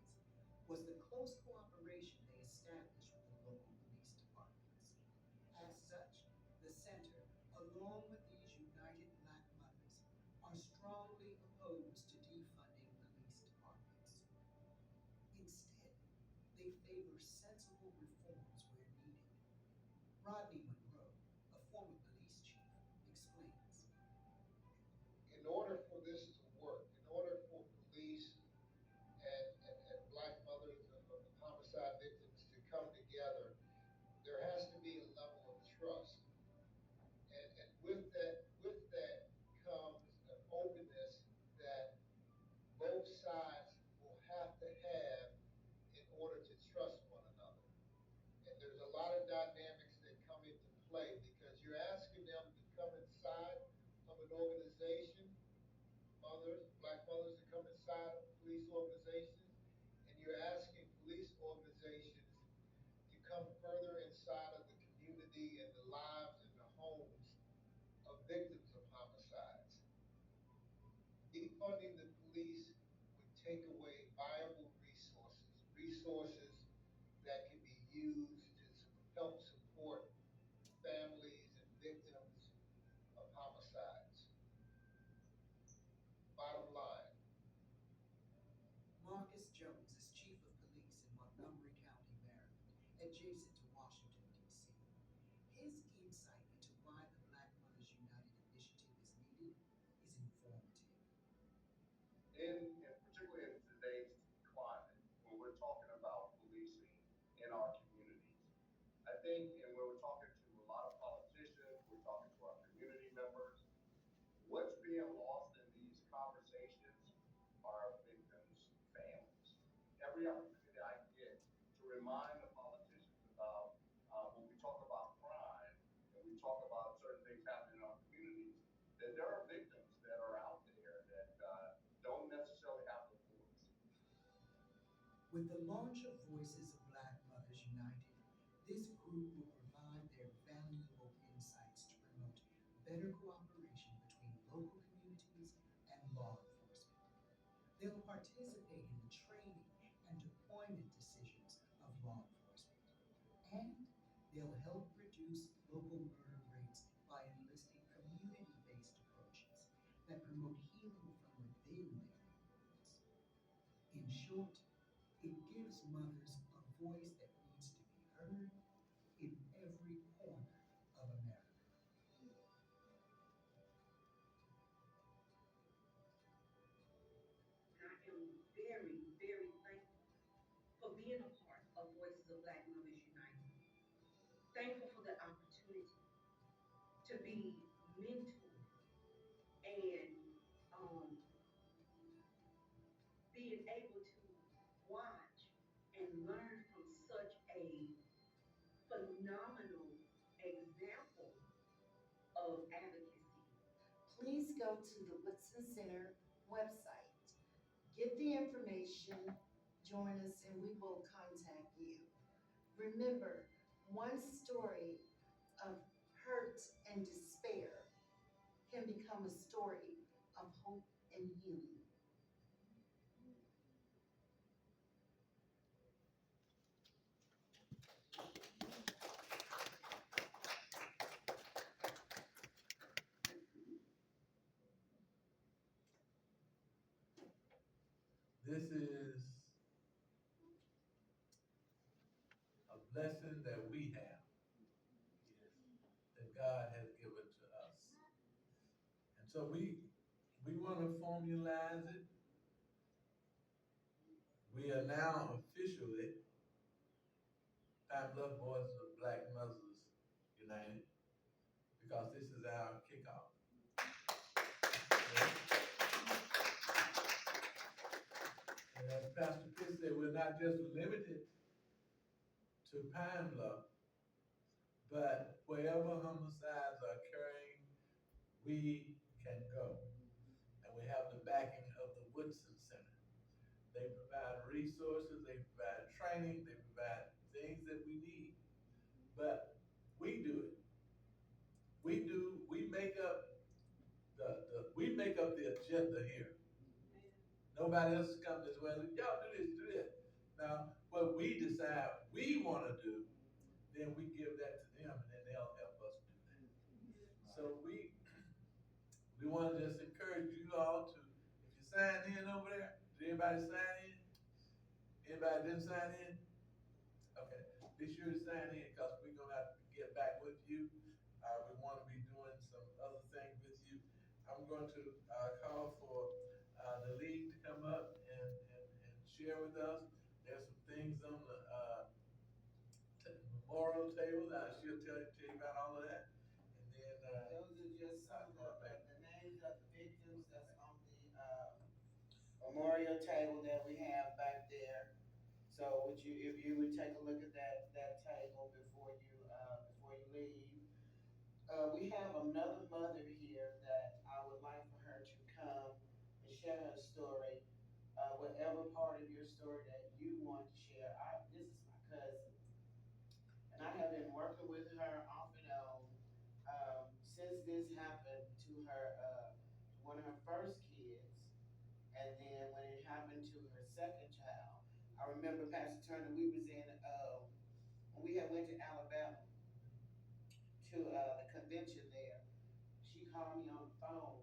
was the close cooperation they established with the local police departments. As such, the center, along with these united Black mothers, are strongly opposed to defunding police departments. Instead, they favor sensible reforms where needed. Rodney Monroe, a former police chief, explains. In order for this to work, in order for police and Black mothers of homicide victims to come together, there has to be a level of trust. And with that comes an openness that both sides will have to have in order to trust one another. And there's a lot of dynamics that come into play because you're asking them to come inside of an organization, Black mothers to come inside of police organizations, and you're asking police organizations to come further inside of the community and the lives and the homes of victims of homicides. Defunding the police would take away viable resources that can be used to help support families and victims of homicides. Bottom line. Marcus Jones is chief of police in Montgomery County, Maryland, adjacent to Washington, D.C. His insight into why the Black Mothers United initiative is needed is informative. And particularly in today's climate, when we're talking about policing in our communities, I think, and when we're talking to a lot of politicians, we're talking to our community members, what's being lost in these conversations are victims' families. Every opportunity I With the launch of Voices of Black Mothers United, this group will provide their valuable insights to promote better cooperation between local communities and law enforcement. They'll participate in the training and deployment decisions of law enforcement, and they'll help reduce local murder rates by enlisting community-based approaches that promote healing from within their neighborhoods. In short, it gives mothers a voice that needs to be heard in every corner of America. And I am very, very thankful for being a part of Voices of Black Mothers United. Thankful for the opportunity to be mentored and being able to watch and learn from such a phenomenal example of advocacy. Please go to the Woodson Center website. Get the information, join us, and we will contact you. Remember, one story of hurt and despair can become a story of hope and healing. This is a blessing that we have, that God has given to us. And so we want to formalize it. We are now officially Pine Bluff Voices of Black Mothers United, because this is our kickoff. And as Pastor Chris said, we're not just limited to Pine Bluff, but wherever homicides are occurring, we can go. And we have the backing of the Woodson Center. They provide resources, they provide training, they provide things that we need. But we do it. We make up the agenda here. Nobody else comes this way, y'all do this, do that. Now, what we decide we want to do, then we give that to them, and then they'll help us do that. So we want to just encourage you all to, if you sign in over there, did everybody sign in? Anybody didn't sign in? Okay, be sure to sign in, because we're gonna have to get back with you. We want to be doing some other things with you. I'm going to call for the league to come up and share with us. There's some things on the memorial table. She'll tell you about all of that. And then Those are just some of the names of the victims that's on the memorial table that we have back there. So if you would take a look at that table before you leave. We have another mother here that I would like for her to come and share her story. Whatever part of your story that you want to share. This is my cousin, and I have been working with her off and on since this happened to her, one of her first kids, and then when it happened to her second child. I remember, Pastor Turner, we was in when we had went to Alabama to the convention there. She called me on the phone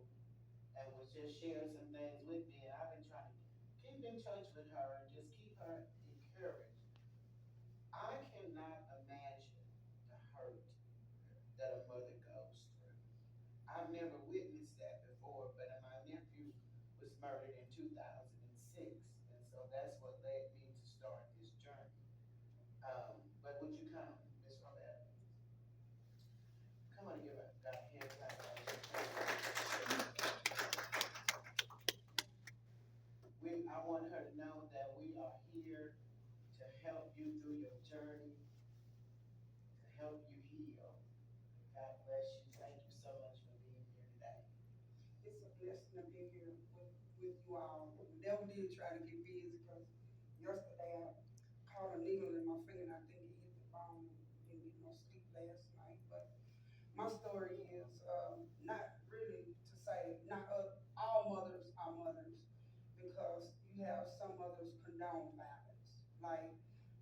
and was just sharing some things with me, and I've been trying to keep in touch with her and just keep her encouraged. I cannot imagine the hurt that a mother goes through. I've never witnessed that before, but my nephew was murdered in 2006, and so that's what led me to start this journey. But would you come, Miss Robert? Come on and give a hand clap. I want her to know that we are here to help you through your journey, to help you heal. God bless you. Thank you so much for being here today. It's a blessing to be here with you all. We never did try to get busy, because yesterday I My story is, not really to say, not all mothers are mothers, because you have some mothers condone violence. Like,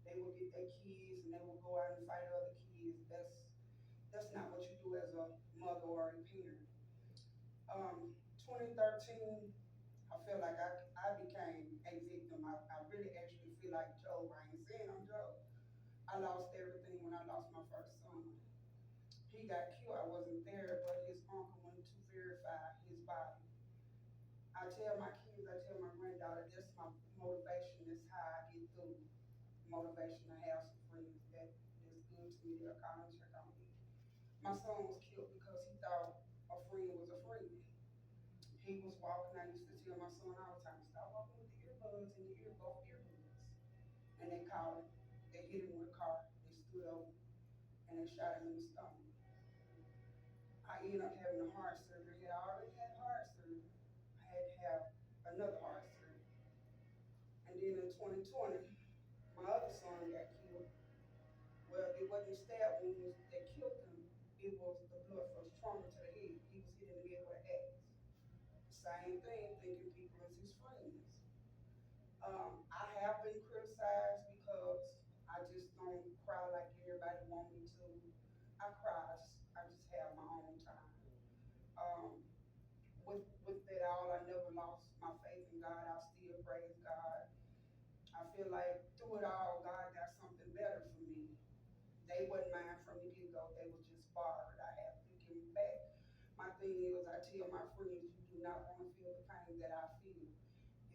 they will get their kids and they will go out and fight other kids. That's not what you do as a mother or a parent. 2013, I feel like I became a victim. I really actually feel like Job. I ain't saying I'm Job. I lost everything when I lost my first son. He got killed. I wasn't there, but his uncle went to verify his body. I tell my kids, I tell my granddaughter, that's my motivation. That's how I get through. Motivation to have some friends that's good to me. They'll call and check on me. My son was killed because he thought a friend was a friend. He was walking. I used to tell my son all the time, stop walking with the earbuds in the both earbuds. And they called him. They hit him with a car. They stood over and they shot him in the stomach. I ended up having a heart surgery. I already had heart surgery. I had to have another heart surgery. And then in 2020, my other son got killed. Well, it wasn't stab wounds that killed him. It was the blood from trauma to the head. He was hit in the head with an axe. Same thing, thinking people is his friends. I have been criticized because I just don't cry like everybody want me to. I cry. I just have my own time. Um, with that all, I never lost my faith in God. I still praise God. I feel like through it all, God got something better for me. They wasn't mine from the get go. They was just borrowed. I have to give them back. My thing is, I tell my friends, you do not want to feel the pain that I feel.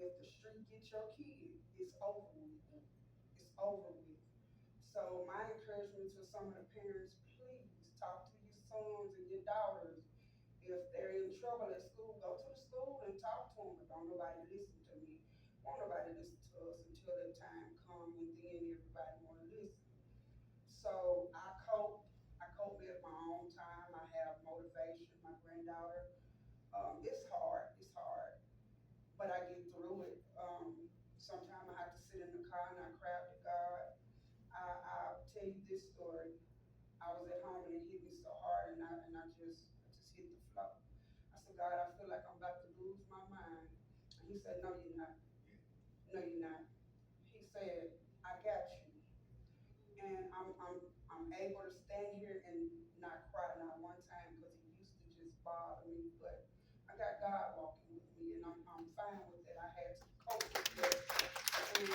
If the street gets your kid, it's over with. It's over with. So my encouragement to some of the parents, please talk to your sons and your daughters. If they're in trouble at school, go to the school and talk to them. But don't nobody listen to me. Won't nobody listen to us until that time comes, and then everybody want to listen. So I cope. I cope at my own time. I have motivation. My granddaughter. It's hard. It's hard, but I get through it. Sometimes I have to sit in the car and I cry to God. I'll tell you this story. I was at home and it hit me so hard, and I just hit the floor. I said, God, I feel like I'm about to lose my mind. And he said, no, you're not. No, you're not. He said, I got you. And I'm able to stand here and not cry not one time, because he used to just bother me. But I got God walking with me, and I'm fine with it. I had to cope with it. And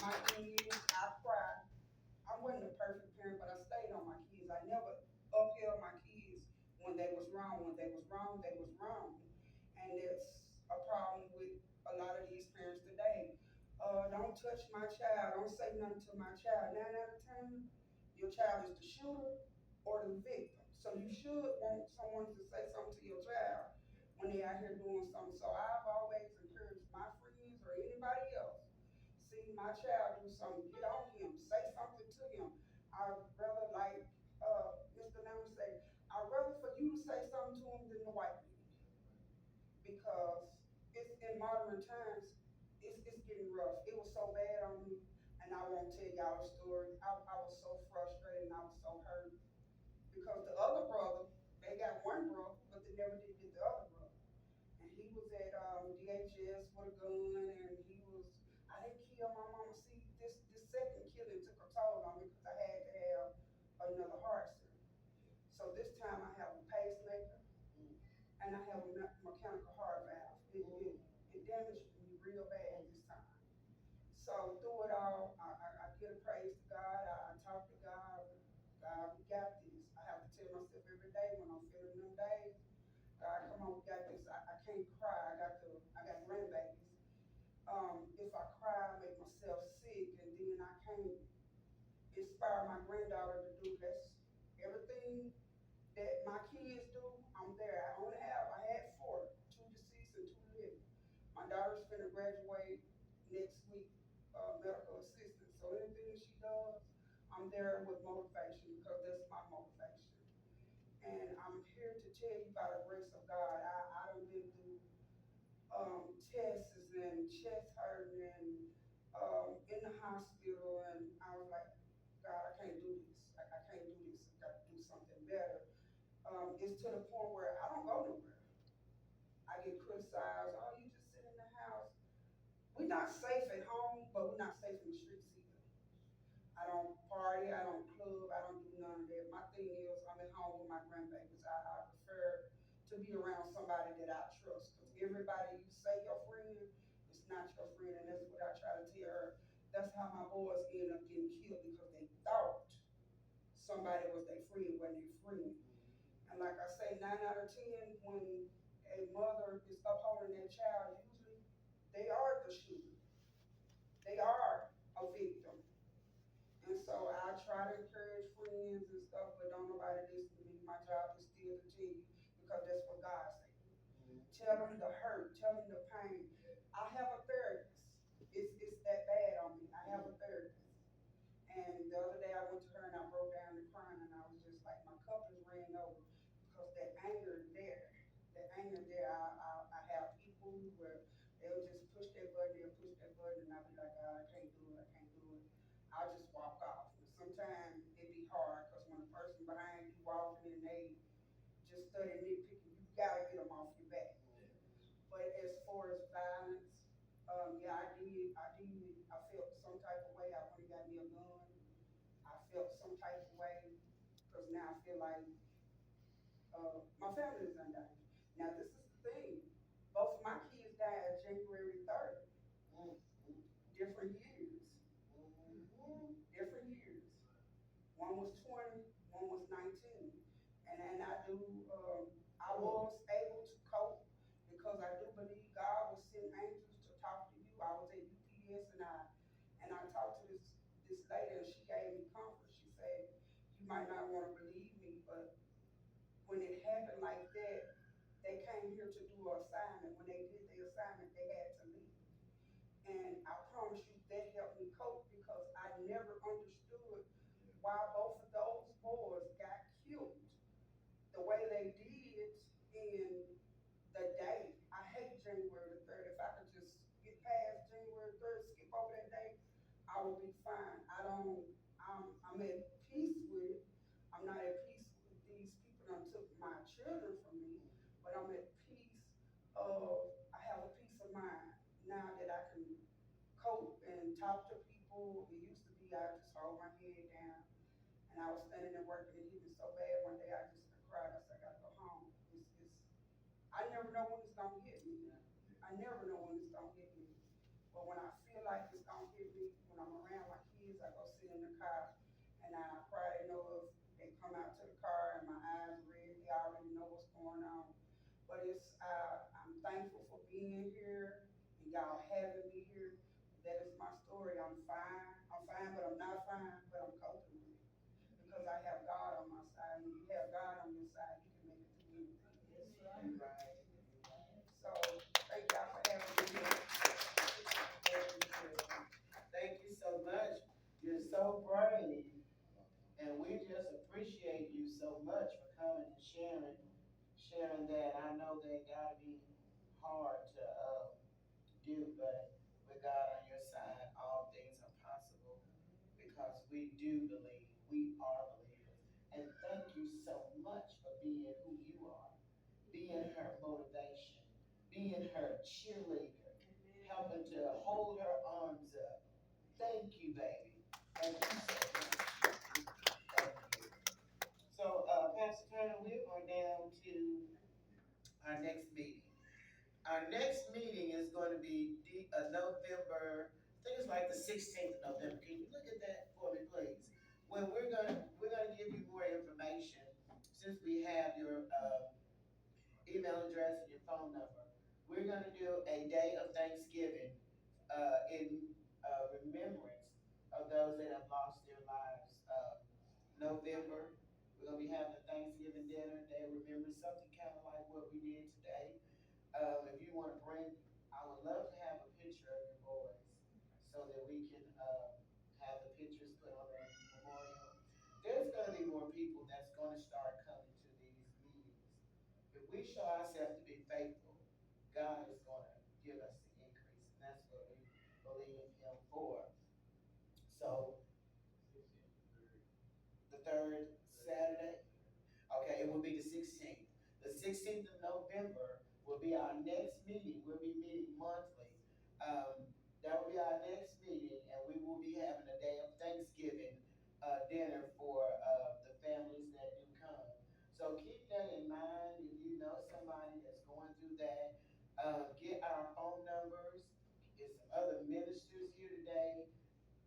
my kids, I cried. I wasn't a perfect parent, but I stayed on my kids. I never upheld my kids when they was wrong. When they was wrong, they was wrong. And it's a problem with a lot of these parents today. Don't touch my child. Don't say nothing to my child. 9 out of 10, your child is the shooter or the victim. So you should want someone to say something to your child when they out here doing something. So I've always encouraged my friends or anybody else, see my child do something, get on him, say something to him. I'd rather, like Mr. Lemon say, I'd rather for you to say something to him than the white man, because it's in modern times, it's getting rough. It was so bad on me, and I won't tell y'all the story. I was so frustrated and I was so hurt, because the other brother, they got one brother, but they never did get the other brother. And he was at DHS with a gun, and he was, I didn't kill my mama. See, this second killing took a toll on me, because I had to have another heart surgery. So this time I have a pacemaker and I have a mechanical heart valve. It damaged me real bad this time. So through it all, I give a praise to God. I talk to God. God, we got this. I have to tell myself every day when I'm feeling them days, God, come on, we got this. I can't cry. I got grandbabies. If I cry, I make myself sick, and then I can't inspire my granddaughter to do this. Everything that my kids do, I'm there. I had 4, 2 deceased and 2 living. My daughter's finna graduate next week, medical assistant. So anything she does, I'm there with motivation, because that's my motivation. And I'm here to tell you by the grace of God. I done been through tests and chest hurting and in the hospital, and I was like, God, I can't do this. I can't do this. I got to do something better. it's to the point where I don't go nowhere. I get criticized, oh, you just sit in the house. We're not safe at home, but we're not safe in the streets either. I don't party, I don't club, I don't do none of that. My thing is, I'm at home with my grandbabies. I prefer to be around somebody that I trust. Because everybody you say your friend is not your friend, and that's what I try to tell her. That's how my boys end up getting killed because they thought somebody was their friend when they friend. And like I say, 9 out of 10, when a mother is upholding their child, usually they are the shooter. They are a victim. And so I try to encourage friends and stuff, but don't nobody listen to me. My job is still to tell you because that's what God said. Tell them the hurt, tell them the pain. I have a therapist. It's that bad on me. I have a therapist. And the other day I went to her and I broke down and crying and I was just like, my cup is ran over because that anger there, I have people where they'll just push that button, and I'll be like, God, I can't do it, I can't do it. I'll just walk off. And sometimes it be hard because when a person behind you walking and they just study nitpicking, you gotta get them off your back. But as far as violence, yeah, I felt some type of way. I went and got me a gun. I felt some type of way because now I feel like my family is in danger. Now this is the thing. Both of my kids died January 3rd. Different years. Different years. One was 20, one was 19. And I do, I was able to cope because I do believe God will send angels to talk to you. I was at UPS and I talked to this lady and she gave me comfort. She said, you might not want to believe me, but when it happened like that, they came here to do an assignment. When they did the assignment, they had to leave. And I promise you that helped me cope because I never understood why both of those boys got killed the way they did in the day. I hate January the 3rd. If I could just get past January 3rd, skip over that day, I would be fine. I'm at peace with it. I'm not at peace with these people that took my children from me, but I'm at peace I have a peace of mind now that I can cope and talk to people. It used to be I just hold my head down and I was standing there working and it hit me so bad one day I just cried. I said, I gotta go home. I never know when it's gonna hit me. I never know when it's gonna hit me. But when I feel like it's gonna hit me, when I'm around my kids, I go sit in the car and I cry. They know if they come out to the car and my eyes red, they already know what's going on. But I'm thankful for being here and y'all having me here. That is my story. I'm fine. I'm fine, but I'm not fine, but I'm coping with it. Because I have God on my side. When you have God on your side, you can make it through anything. Right. So thank y'all for having me here. Thank you so much. You're so brave. And we just appreciate you so much for coming and sharing that. I know that gotta be hard to do, but with God on your side, all things are possible because we do believe, we are believers. And thank you so much for being who you are, being her motivation, being her cheerleader, helping to hold her arms up. Thank you, baby. Thank you so much. Thank you. So, Pastor Turner, we are down to our next meeting. Our next meeting is going to be November, I think it's like the 16th of November. Can you look at that for me, please? When we're gonna give you more information since we have your email address and your phone number. We're gonna do a day of Thanksgiving in remembrance of those that have lost their lives. November, we're gonna be having a Thanksgiving dinner. They remember something kind of like what we did today. If you want to bring, I would love to have a picture of your boys so that we can have the pictures put on the memorial. There's going to be more people that's going to start coming to these meetings. If we show ourselves to be faithful, God is going to give us the increase, and that's what we believe Him for. So, the third Saturday, okay, it will be the 16th. 16th of November will be our next meeting. We'll be meeting monthly. That will be our next meeting, and we will be having a day of Thanksgiving dinner for the families that do come. So keep that in mind. If you know somebody that's going through that, get our phone numbers. There's some other ministers here today.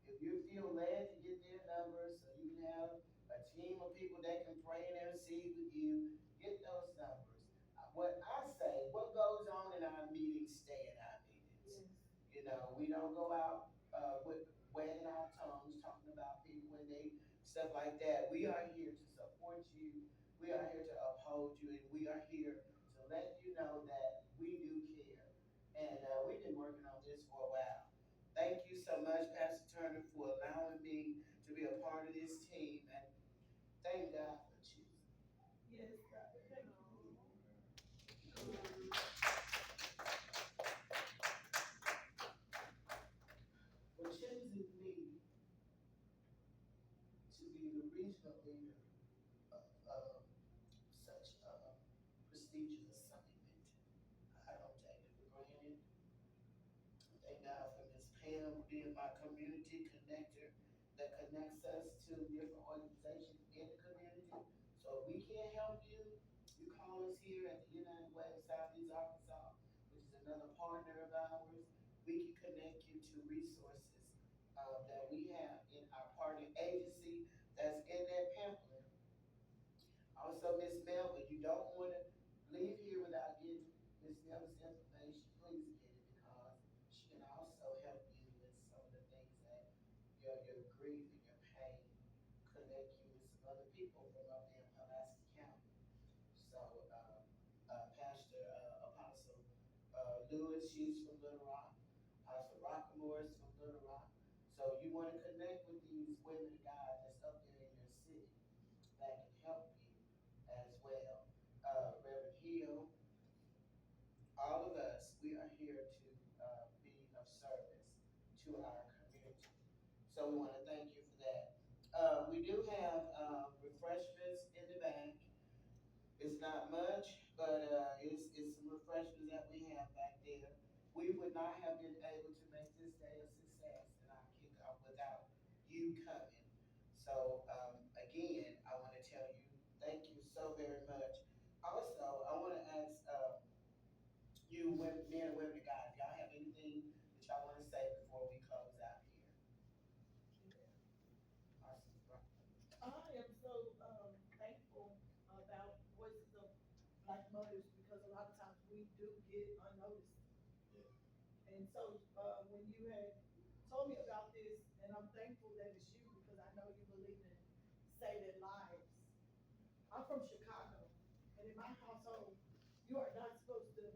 If you feel led to get their numbers so you can have a team of people that can pray and intercede with you, get those numbers. What I say, what goes on in our meetings, stay in our meetings. You know, we don't go out with wagging our tongues, talking about people when they, stuff like that. We are here to support you. We are here to uphold you, and we are here to let you know that we do care. And we've been working on this for a while. Thank you so much, Pastor Turner, for allowing me to be a part of this team, and thank God for choosing. Yes, God, thank you. For choosing me to be the regional leader of such a prestigious assignment. I don't take it for granted. Thank God for Miss Pam being my community connector that connects us to different organizations in the community. So if we can't help you, you call us here at the United Way of Southeast Arkansas, which is another partner of ours. We can connect you to resources that we have in our partner agency that's in that pamphlet. Also, Miss Melvin, you don't want to leave here without getting Miss Melvin's information. Please get it because she can also help you with some of the things that your grief and your pain connect you with some other people from up there in Pulaski County. So, Pastor Apostle Lewis, she's from Little Rock. Apostle Rockamore is from Little Rock. So you want to connect with these women of God that's up there in your city that can help you as well. Reverend Hill, all of us, we are here to be of service to our community. So we want to thank you for that. We do have refreshments in the back. It's not much, but it's some refreshments that we have back there. We would not have been able to make this day a success and our kickoff without you coming. So again, I want to tell you, thank you so very much. Also, I want to ask you, men and women of God, if y'all have anything that y'all want to say before we close out here? Awesome. I am so thankful about Voices of Black Mothers because a lot of times we do get unnoticed. And so when you had told me about this, and I'm thankful that it's you because I know you believe in saving lives. I'm from Chicago, and in my household, you are not supposed to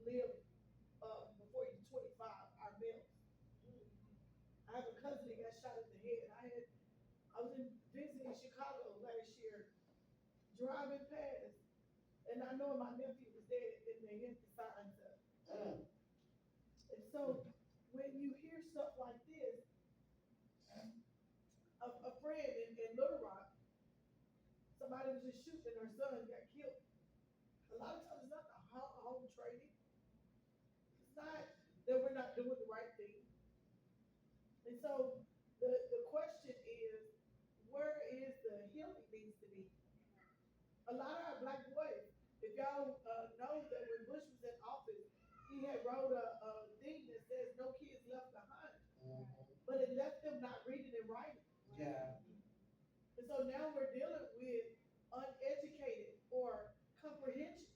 live before you're 25, our males. I have a cousin that got shot in the head. I was visiting Chicago last year, driving past, and I know my nephew was dead, and they hit the signs up. And so when you hear stuff like this, a friend in Little Rock, somebody was just shooting and her son got killed. A lot of times it's not the home trading. It's not that we're not doing the right thing. And so the question is, where is the healing needs to be? A lot of our black boys, if y'all know that when Bush was in office, he had wrote a thing that says no kids left behind. But it left them not reading and writing. Yeah. And so now we're dealing with uneducated or comprehension.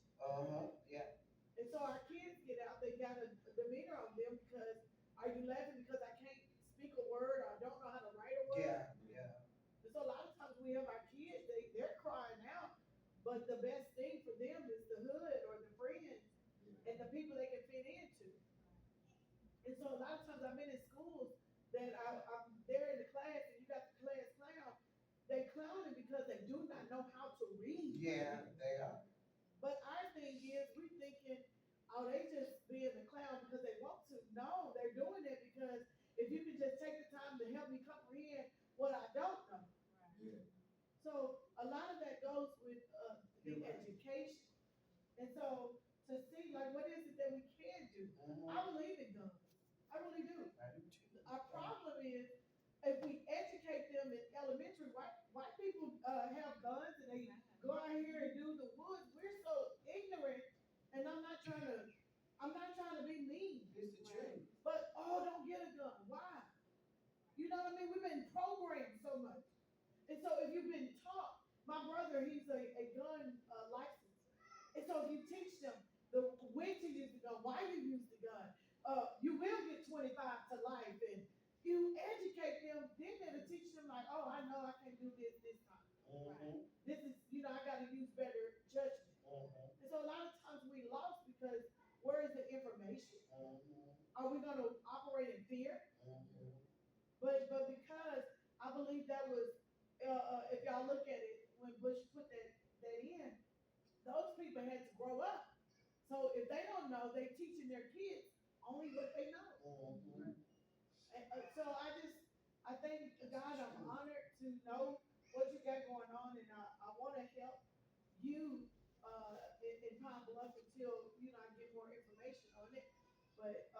Yeah. And so our kids get out, they got a demeanor on them because, are you laughing because I can't speak a word or I don't know how to write a word? Yeah, yeah. And so a lot of times we have our kids, they're crying out, but the best thing for them is the hood or the friends and the people they can fit into. And so a lot of times I'm in schools that I'm there in the class and you got the class clown. They clowning because they do not know how to read. Yeah, they are. But our thing is, we're thinking, oh, they just being a clown because they want to. No, they're doing it because if you can just take the time to help me comprehend what I don't know. Yeah. So a lot of that goes with the education. if we educate them in elementary, white people, have guns and they go out here and do the woods. We're so ignorant, and I'm not trying to be mean. It's the truth. But, oh, don't get a gun. Why? You know what I mean? We've been programmed so much. And so if you've been taught, my brother, he's a gun license. And so if you teach them when to use the gun, why you use the gun, you will get 25 to life. And you educate them, then it'll teach them like, oh, I know I can do this time. Mm-hmm. This is, I got to use better judgment. Mm-hmm. And so a lot of times we lost because where is the information? Mm-hmm. Are we going to operate in fear? Mm-hmm. But because I believe that was, if y'all look at it, when Bush put that in, those people had to grow up. So if they don't know, they teaching their kids only what they know. Mm-hmm. And, so I thank God, I'm honored to know what you got going on, and I want to help you in Pine Bluff until I get more information on it. But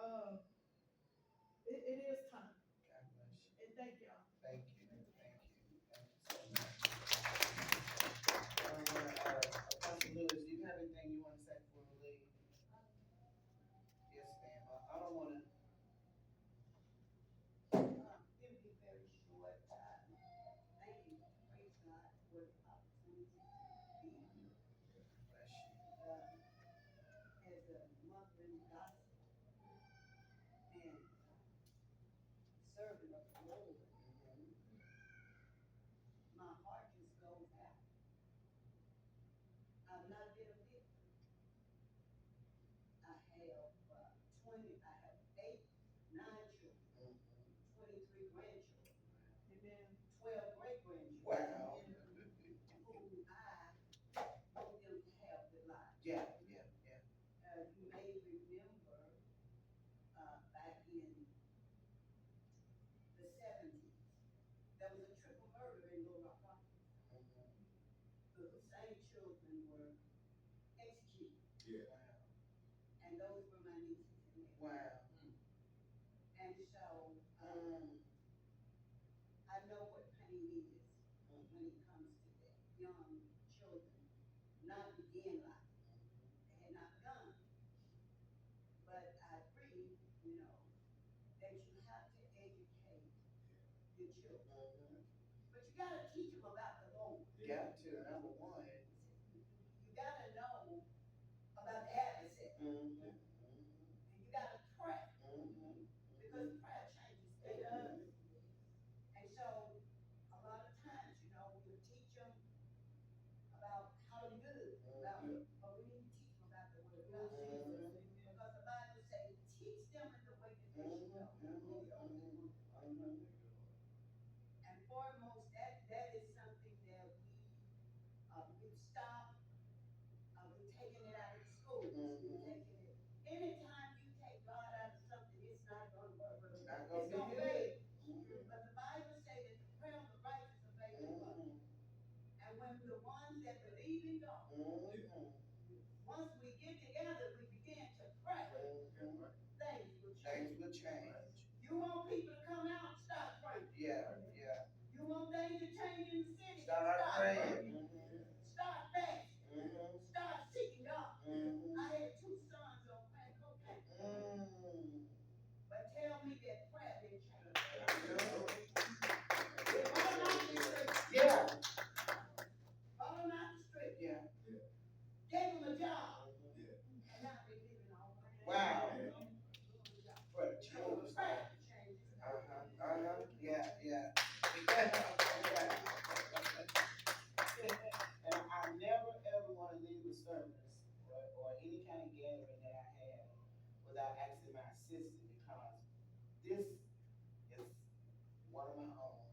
it is time. God bless you. And thank y'all. Thank you. Thank you. Thank you so much. Apostle Lewis, do you have anything you want to say before we leave? Yes, ma'am. I don't want to. It'll be very short. Thank you, praise God, for the opportunity to be here. Bless you. As a mother in the gospel and servant of the Lord, my heart just goes out. I've not been a victim. I have 8, 9 children, 23 grandchildren, Amen. 12 great-grandchildren. Wow. Who I want them to have their lives. Yeah. You may remember back in the 70s, there was a triple murder in Little Rock Park. The Hussein children were executed. Yeah. Wow. And those were my nieces and nephews. Wow. And so I know what pain is when it comes to that. Young children not begin life. They had not begun. But I agree, that you have to educate your children. But you gotta teach them about the Lord. Got to, number one. You gotta know about the adversary. Mm-hmm. And you gotta pray. Mm-hmm. Because prayer changes things. And so, a lot of times, we'll teach them about how to do, but we need to teach them about the word of God. Because the Bible says, teach them in the way that they should go. And foremost, that is something that we've stopped. We've taken it out of the schools. We've taken it. Anytime you take God out of something, it's not going to work. It's not going to be fail. good. But the Bible says that the prayer of the righteous availeth much. And when the ones that believe in God, once we get together, we begin to pray. Things will change. Things will change. You want people to come out, start praying. Yeah. You want things to change in the city, Start praying. Start fasting. Start seeking God. I had 2 sons on crack cocaine. But tell me that prayer didn't change. Yeah. Follow them out the street. Yeah. Gave them a job. And now they're living all right. Wow. Prayer Prayer. changes. Yeah. And I never ever want to leave a service or any kind of gathering that I have without asking my assistant, because this is one of my own.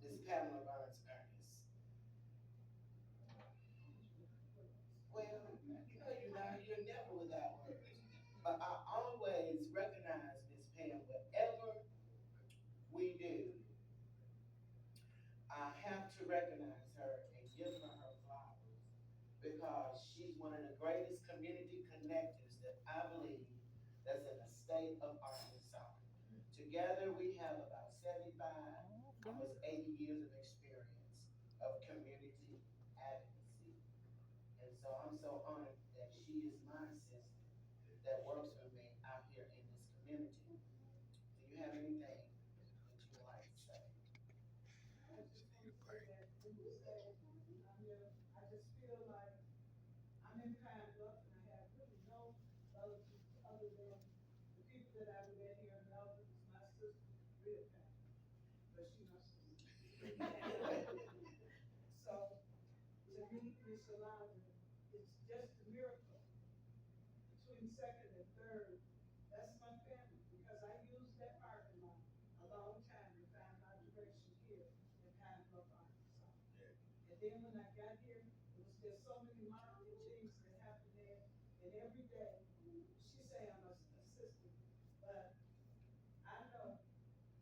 Miss Pamela Burns Ernest. Well, you're never without words. But I always recognize Miss Pam, whatever we do, I have to recognize her and give her flowers, because she's one of the greatest community connectors that I believe that's in the state of Arkansas. Together, we have about 75, almost 80 years of experience of community advocacy. And so I'm so honored that she is my assistant that works with me out here in this community. Do you have anything that you would like to say? I just want to say that when you say I'm here, I just feel like I'm in Pine Bluff and I have really no relatives other than the people that I met here in Melbourne. It's my sister, real family, but she my sister. So to meet Miss Yolanda is just a miracle. Between second and third, that's my family because I used that parking lot a long time to find my direction here in Pine Bluff, Arkansas. And then when I got here, it was just so many marketing things that happened there. And every day, she say I'm a assistant, but I know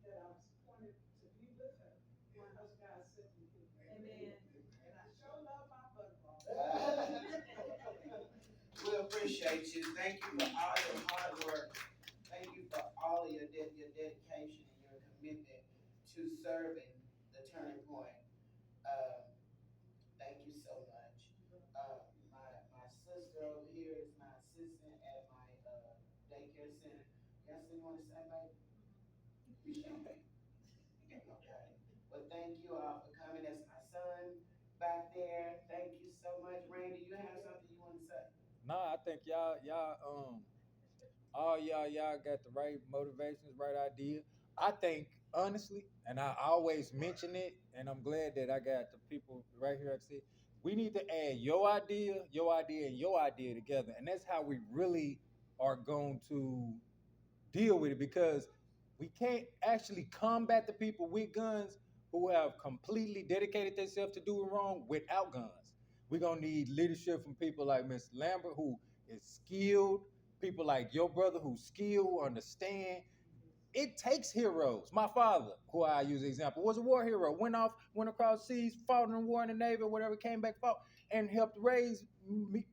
that I was appointed to be with her because God sent me here. Amen. And I sure love my butterball. We appreciate you. Thank you for all your hard work. Thank you for all of your dedication and your commitment to serving the Turning Point. Thank you so much. My sister over here is my assistant at my daycare center. You got something you want to say, baby? You sure? Okay. Well, thank you all for coming. That's my son back there. Thank you so much. Randy, you have something you want to say? Nah, I think y'all got the right motivations, right idea. I think honestly, and I always mention it, and I'm glad that I got the people right here. I see we need to add your idea, and your idea together, and that's how we really are going to deal with it because we can't actually combat the people with guns who have completely dedicated themselves to doing wrong without guns. We're gonna need leadership from people like Mr. Lambert, who is skilled, people like your brother who's skilled, who understand. It takes heroes. My father, who I use as an example, was a war hero. Went across seas, fought in the war in the Navy, whatever, came back, fought, and helped raise me.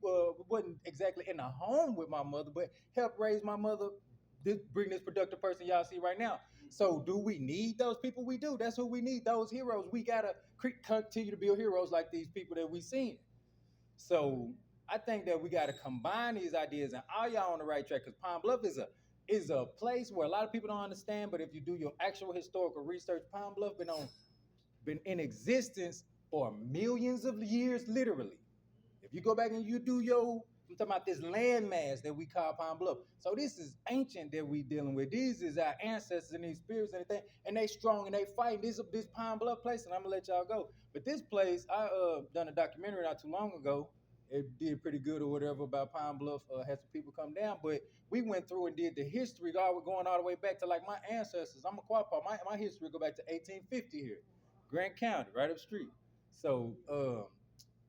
Wasn't exactly in a home with my mother, but helped raise my mother. Bring this productive person y'all see right now. So, do we need those people? We do. That's who we need. Those heroes. We gotta continue to build heroes like these people that we seen. So I think that we got to combine these ideas, and all y'all on the right track because Pine Bluff is a place where a lot of people don't understand. But if you do your actual historical research, Pine Bluff been in existence for millions of years, literally. If you go back and you do I'm talking about this landmass that we call Pine Bluff. So this is ancient that we dealing with. These is our ancestors and these spirits and everything, and they strong and they fight. This Pine Bluff place, and I'm gonna let y'all go. But this place, I done a documentary not too long ago. It did pretty good or whatever about Pine Bluff. Had some people come down, but we went through and did the history. Going all the way back to like my ancestors. I'm a Quapaw. My history go back to 1850 here, Grant County, right up the street. So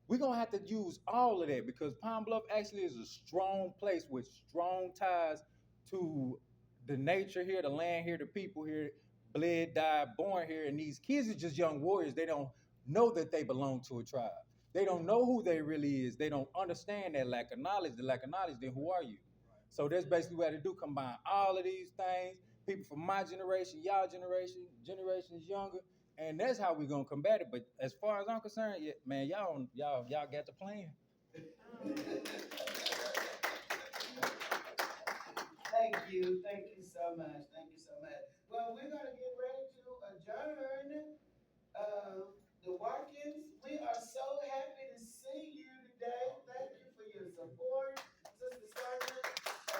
we're gonna have to use all of that because Pine Bluff actually is a strong place with strong ties to the nature here, the land here, the people here, bled, died, born here, and these kids are just young warriors. They don't know that they belong to a tribe. They don't know who they really is. They don't understand that lack of knowledge. The lack of knowledge, then who are you? So that's basically what I do. Combine all of these things. People from my generation, y'all generation, generations younger, and that's how we're gonna combat it. But as far as I'm concerned, yeah, man, y'all got the plan. Thank you so much. Thank you so much. Well, we're gonna get ready to adjourn. The Watkins, we are so happy to see you today. Thank you for your support, Sister Sonia.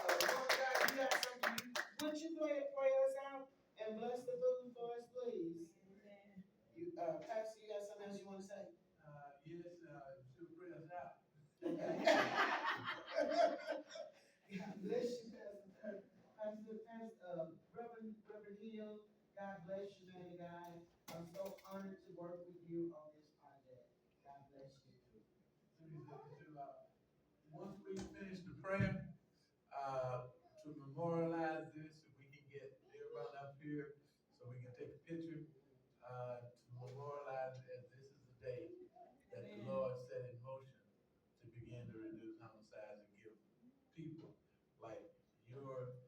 Lord God, you got something. Would you pray us out and bless the food for us, please? You, Pastor, you got something else you want to say? Yes, to pray us out. God bless you, Pastor. Reverend Hill, God bless you, man of God. I'm so honored to work with you on this project. God bless you. Once we finish the prayer, to memorialize this, if we can get everyone up here so we can take a picture, to memorialize that this is the day that the Lord set in motion to begin to reduce homicides and give people like your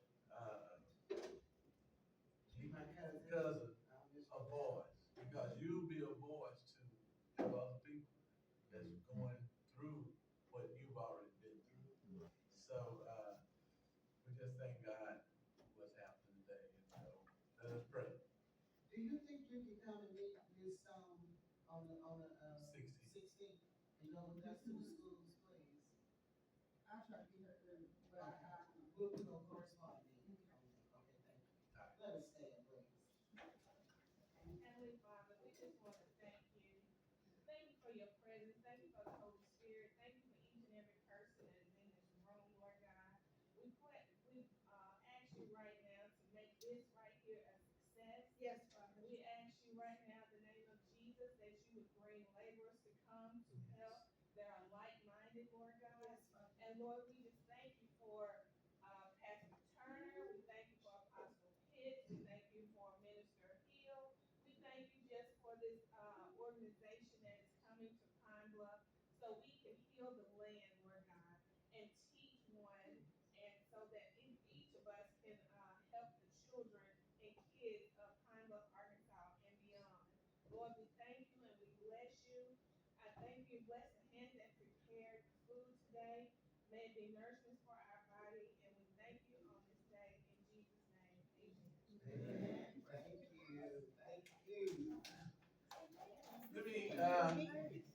you can come and meet Ms. Stone on the 16th, and go with us to the schools, please. I'll try to get her early, but We'll correspond then. Okay, thank you. Let us stand, please. Heavenly Father, we just want to thank you. Thank you for your presence. Thank you for the Holy Spirit. Thank you for each and every person that is in this room, Lord God. We ask you right now to make this right here a success. yes, Father. We ask you right now in the name of Jesus that you would bring laborers to come to help that are like-minded, Lord God. Yes, Father. And Lord, we just thank you for Pastor Turner. We thank you for Apostle Pitts. We thank you for Minister Hill. We thank you just for this organization that is coming to Pine Bluff so we can heal the land, Lord God, and teach one, and so that each of us can help the children and kids of Pine Bluff, Arkansas, and beyond. Lord, we thank you and we bless you. I thank you. Bless the hands that prepared food today. May it be nourishment for our body, and we thank you on this day in Jesus' name. Amen. Amen. Thank you. Thank you. Let me,